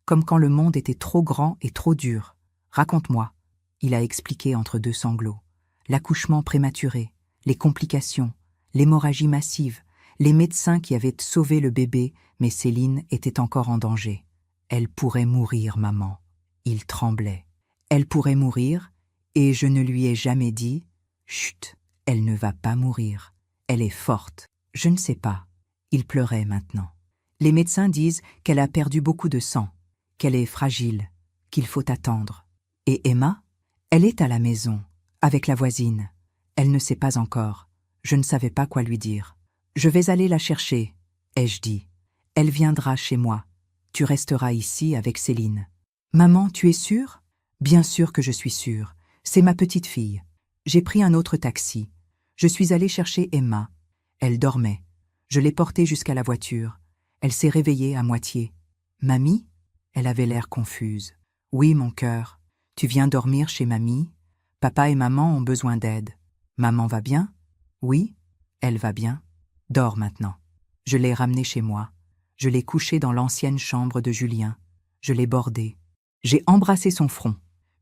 comme quand le monde était trop grand et trop dur. Raconte-moi. Il a expliqué entre 2 sanglots. L'accouchement prématuré, les complications, l'hémorragie massive, les médecins qui avaient sauvé le bébé, mais Céline était encore en danger. Elle pourrait mourir, maman. Il tremblait. Elle pourrait mourir, et je ne lui ai jamais dit « Chut, elle ne va pas mourir. Elle est forte. Je ne sais pas. Il pleurait maintenant. Les médecins disent qu'elle a perdu beaucoup de sang, qu'elle est fragile, qu'il faut attendre. Et Emma? Elle est à la maison, avec la voisine. Elle ne sait pas encore. Je ne savais pas quoi lui dire. Je vais aller la chercher, ai-je dit. Elle viendra chez moi. Tu resteras ici avec Céline. Maman, tu es sûre? Bien sûr que je suis sûre. C'est ma petite fille. J'ai pris un autre taxi. Je suis allée chercher Emma. Elle dormait. Je l'ai portée jusqu'à la voiture. Elle s'est réveillée à moitié. Mamie? Elle avait l'air confuse. Oui, mon cœur. Tu viens dormir chez mamie? Papa et maman ont besoin d'aide. Maman va bien? Oui, elle va bien. Dors maintenant. Je l'ai ramenée chez moi. Je l'ai couchée dans l'ancienne chambre de Julien. Je l'ai bordée. J'ai embrassé son front.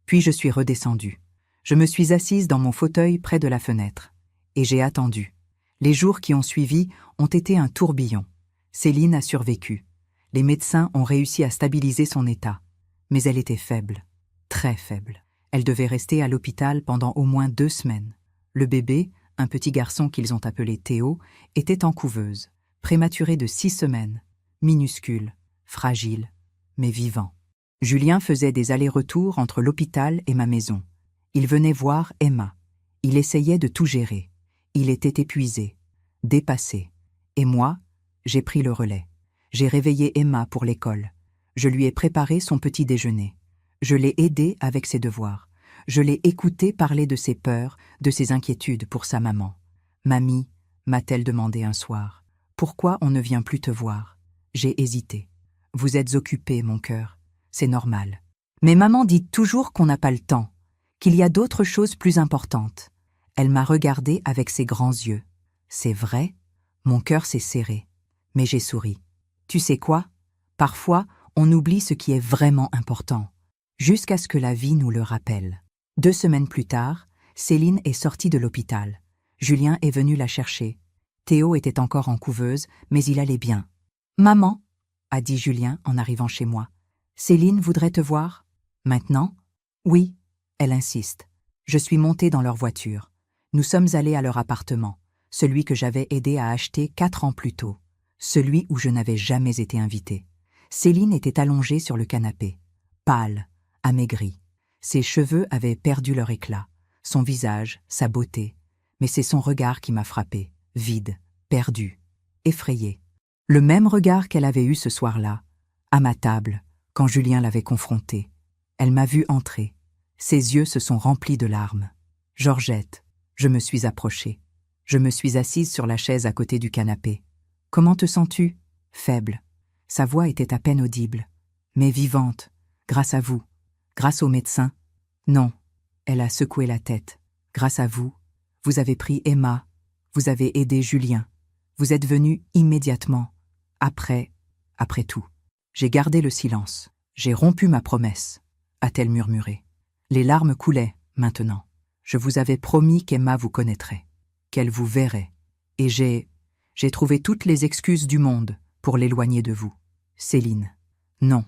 Puis je suis redescendue. Je me suis assise dans mon fauteuil près de la fenêtre. Et j'ai attendu. Les jours qui ont suivi ont été un tourbillon. Céline a survécu. Les médecins ont réussi à stabiliser son état. Mais elle était faible. Très faible. Elle devait rester à l'hôpital pendant au moins 2 semaines. Le bébé, un petit garçon qu'ils ont appelé Théo, était en couveuse, prématuré de 6 semaines, minuscule, fragile, mais vivant. Julien faisait des allers-retours entre l'hôpital et ma maison. Il venait voir Emma. Il essayait de tout gérer. Il était épuisé, dépassé. Et moi, j'ai pris le relais. J'ai réveillé Emma pour l'école. Je lui ai préparé son petit déjeuner. Je l'ai aidée avec ses devoirs. Je l'ai écoutée parler de ses peurs, de ses inquiétudes pour sa maman. « Mamie, m'a-t-elle demandé un soir, pourquoi on ne vient plus te voir ?» J'ai hésité. « Vous êtes occupée, mon cœur. C'est normal. Mais maman dit toujours qu'on n'a pas le temps, qu'il y a d'autres choses plus importantes. » Elle m'a regardée avec ses grands yeux. C'est vrai, mon cœur s'est serré. Mais j'ai souri. Tu sais quoi? Parfois, on oublie ce qui est vraiment important, jusqu'à ce que la vie nous le rappelle. 2 semaines plus tard, Céline est sortie de l'hôpital. Julien est venu la chercher. Théo était encore en couveuse, mais il allait bien. « Maman, » a dit Julien en arrivant chez moi. « Céline voudrait te voir. » « Maintenant ?»« Oui. » Elle insiste. Je suis montée dans leur voiture. Nous sommes allés à leur appartement, celui que j'avais aidé à acheter 4 ans plus tôt, celui où je n'avais jamais été invitée. Céline était allongée sur le canapé, pâle, amaigrie. Ses cheveux avaient perdu leur éclat, son visage, sa beauté. Mais c'est son regard qui m'a frappée, vide, perdu, effrayé. Le même regard qu'elle avait eu ce soir-là, à ma table, quand Julien l'avait confrontée. Elle m'a vue entrer. Ses yeux se sont remplis de larmes. « Georgette », je me suis approchée. Je me suis assise sur la chaise à côté du canapé. « Comment te sens-tu » ? Faible. Sa voix était à peine audible, mais vivante, grâce à vous, grâce au médecin. Non, elle a secoué la tête. Grâce à vous, vous avez pris Emma, vous avez aidé Julien. Vous êtes venu immédiatement, après tout. J'ai gardé le silence. J'ai rompu ma promesse, a-t-elle murmuré. Les larmes coulaient, maintenant. Je vous avais promis qu'Emma vous connaîtrait, qu'elle vous verrait. Et j'ai trouvé toutes les excuses du monde pour l'éloigner de vous. Céline. Non,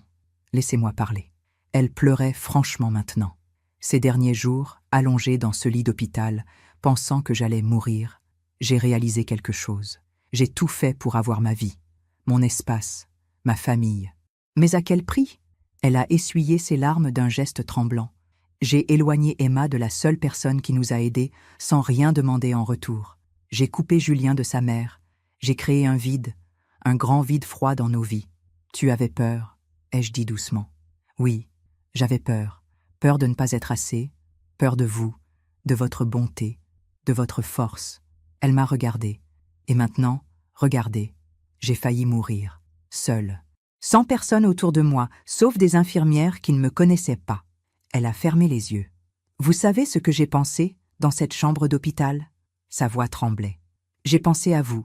laissez-moi parler. Elle pleurait franchement maintenant. Ces derniers jours, allongée dans ce lit d'hôpital, pensant que j'allais mourir, j'ai réalisé quelque chose. J'ai tout fait pour avoir ma vie, mon espace, ma famille. Mais à quel prix ? Elle a essuyé ses larmes d'un geste tremblant. J'ai éloigné Emma de la seule personne qui nous a aidés sans rien demander en retour. J'ai coupé Julien de sa mère. J'ai créé un vide, un grand vide froid dans nos vies. Tu avais peur, ai-je dit doucement. Oui, j'avais peur. Peur de ne pas être assez, peur de vous, de votre bonté, de votre force. Elle m'a regardée. Et maintenant, regardez, j'ai failli mourir, seule. Sans personne autour de moi, sauf des infirmières qui ne me connaissaient pas. Elle a fermé les yeux. Vous savez ce que j'ai pensé dans cette chambre d'hôpital ? Sa voix tremblait. J'ai pensé à vous,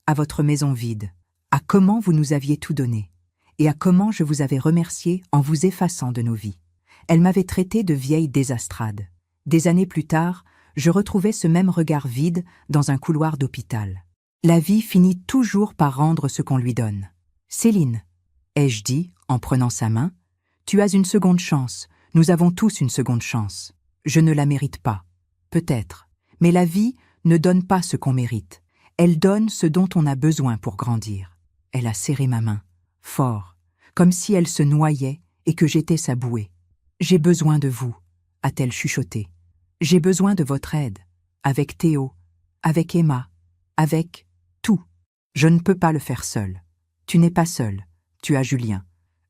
à votre maison vide, à comment vous nous aviez tout donné, et à comment je vous avais remercié en vous effaçant de nos vies. Elle m'avait traité de vieille désastrade. Des années plus tard, je retrouvais ce même regard vide dans un couloir d'hôpital. La vie finit toujours par rendre ce qu'on lui donne. Céline, ai-je dit en prenant sa main, tu as une seconde chance, nous avons tous une seconde chance. Je ne la mérite pas, peut-être, mais la vie ne donne pas ce qu'on mérite. Elle donne ce dont on a besoin pour grandir. Elle a serré ma main, fort, comme si elle se noyait et que j'étais sa bouée. « J'ai besoin de vous », a-t-elle chuchoté. « J'ai besoin de votre aide, avec Théo, avec Emma, avec tout. Je ne peux pas le faire seule. Tu n'es pas seule, tu as Julien.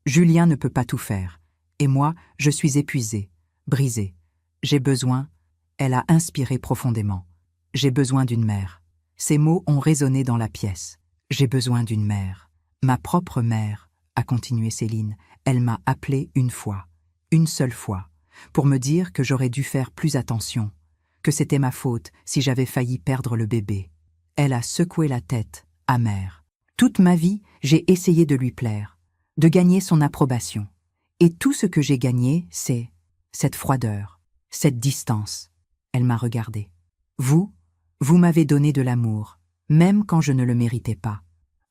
Julien ne peut pas tout faire. Et moi, je suis épuisée, brisée. J'ai besoin, elle a inspiré profondément. J'ai besoin d'une mère. Ces mots ont résonné dans la pièce. J'ai besoin d'une mère. Ma propre mère, a continué Céline. Elle m'a appelée une fois, une seule fois, pour me dire que j'aurais dû faire plus attention, que c'était ma faute si j'avais failli perdre le bébé. Elle a secoué la tête, amère. Toute ma vie, j'ai essayé de lui plaire, de gagner son approbation. Et tout ce que j'ai gagné, c'est cette froideur, cette distance. Elle m'a regardée. Vous m'avez donné de l'amour, même quand je ne le méritais pas.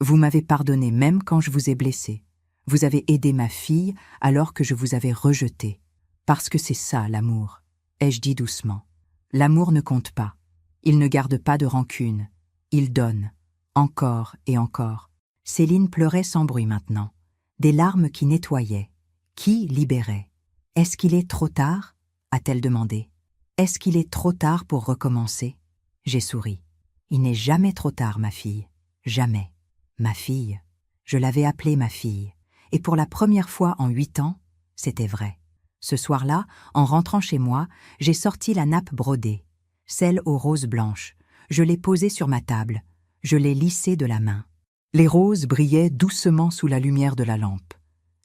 Vous m'avez pardonné même quand je vous ai blessé. Vous avez aidé ma fille alors que je vous avais rejeté. Parce que c'est ça, l'amour, ai-je dit doucement. L'amour ne compte pas. Il ne garde pas de rancune. Il donne, encore et encore. Céline pleurait sans bruit maintenant. Des larmes qui nettoyaient, qui libéraient. « Est-ce qu'il est trop tard ?» a-t-elle demandé. « Est-ce qu'il est trop tard pour recommencer ?» J'ai souri. « Il n'est jamais trop tard, ma fille. Jamais. Ma fille. » Je l'avais appelée ma fille. Et pour la première fois en 8 ans, c'était vrai. Ce soir-là, en rentrant chez moi, j'ai sorti la nappe brodée, celle aux roses blanches. Je l'ai posée sur ma table. Je l'ai lissée de la main. Les roses brillaient doucement sous la lumière de la lampe.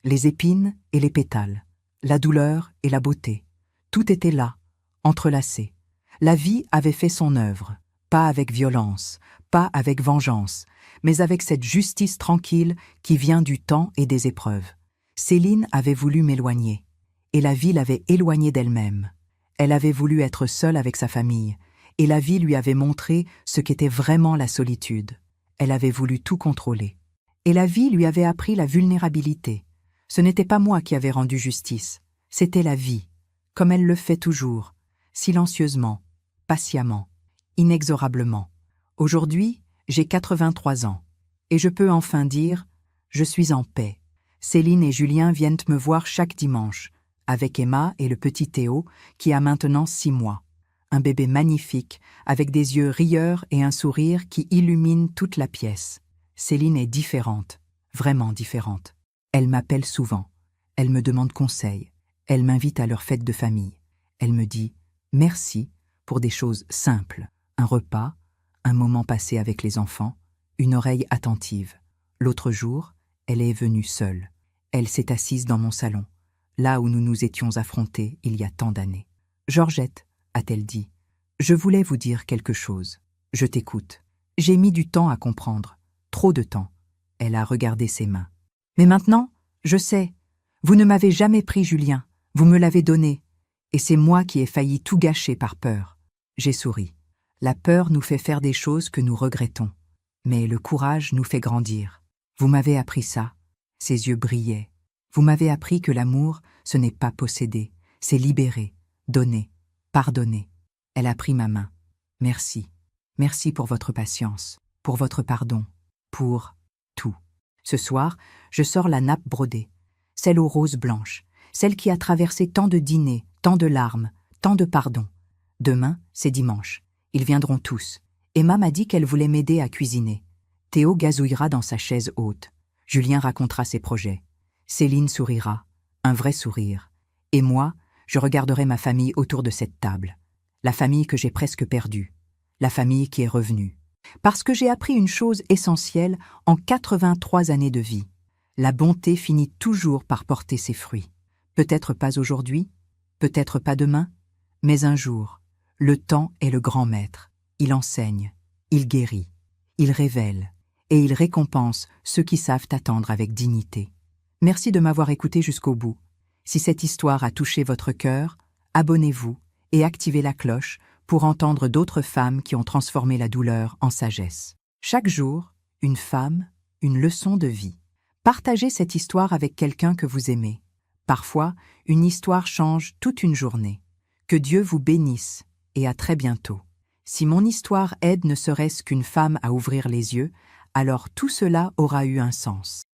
Les épines et les pétales, la douleur et la beauté. Tout était là, entrelacé. La vie avait fait son œuvre, pas avec violence, pas avec vengeance, mais avec cette justice tranquille qui vient du temps et des épreuves. Céline avait voulu m'éloigner, et la vie l'avait éloignée d'elle-même. Elle avait voulu être seule avec sa famille, et la vie lui avait montré ce qu'était vraiment la solitude. Elle avait voulu tout contrôler. Et la vie lui avait appris la vulnérabilité. Ce n'était pas moi qui avais rendu justice, c'était la vie, comme elle le fait toujours, silencieusement, patiemment, inexorablement. Aujourd'hui, j'ai 83 ans, et je peux enfin dire « Je suis en paix ». Céline et Julien viennent me voir chaque dimanche, avec Emma et le petit Théo, qui a maintenant 6 mois. Un bébé magnifique, avec des yeux rieurs et un sourire qui illumine toute la pièce. Céline est différente, vraiment différente. Elle m'appelle souvent, elle me demande conseil, elle m'invite à leur fête de famille. Elle me dit « merci » pour des choses simples, un repas, un moment passé avec les enfants, une oreille attentive. L'autre jour, elle est venue seule. Elle s'est assise dans mon salon, là où nous nous étions affrontés il y a tant d'années. « Georgette », a-t-elle dit, « je voulais vous dire quelque chose. Je t'écoute. J'ai mis du temps à comprendre, trop de temps. » Elle a regardé ses mains. « Mais maintenant, je sais. Vous ne m'avez jamais pris Julien. Vous me l'avez donné. Et c'est moi qui ai failli tout gâcher par peur. » J'ai souri. La peur nous fait faire des choses que nous regrettons. Mais le courage nous fait grandir. Vous m'avez appris ça. Ses yeux brillaient. Vous m'avez appris que l'amour, ce n'est pas posséder, c'est libérer, donner, pardonner. Elle a pris ma main. Merci. Merci pour votre patience, pour votre pardon, pour tout. Ce soir, je sors la nappe brodée, celle aux roses blanches, celle qui a traversé tant de dîners, tant de larmes, tant de pardons. Demain, c'est dimanche. Ils viendront tous. Emma m'a dit qu'elle voulait m'aider à cuisiner. Théo gazouillera dans sa chaise haute. Julien racontera ses projets. Céline sourira, un vrai sourire. Et moi, je regarderai ma famille autour de cette table. La famille que j'ai presque perdue. La famille qui est revenue. Parce que j'ai appris une chose essentielle en 83 années de vie. La bonté finit toujours par porter ses fruits. Peut-être pas aujourd'hui, peut-être pas demain, mais un jour. Le temps est le grand maître. Il enseigne, il guérit, il révèle, et il récompense ceux qui savent attendre avec dignité. Merci de m'avoir écouté jusqu'au bout. Si cette histoire a touché votre cœur, abonnez-vous et activez la cloche pour entendre d'autres femmes qui ont transformé la douleur en sagesse. Chaque jour, une femme, une leçon de vie. Partagez cette histoire avec quelqu'un que vous aimez. Parfois, une histoire change toute une journée. Que Dieu vous bénisse et à très bientôt. Si mon histoire aide ne serait-ce qu'une femme à ouvrir les yeux, alors tout cela aura eu un sens.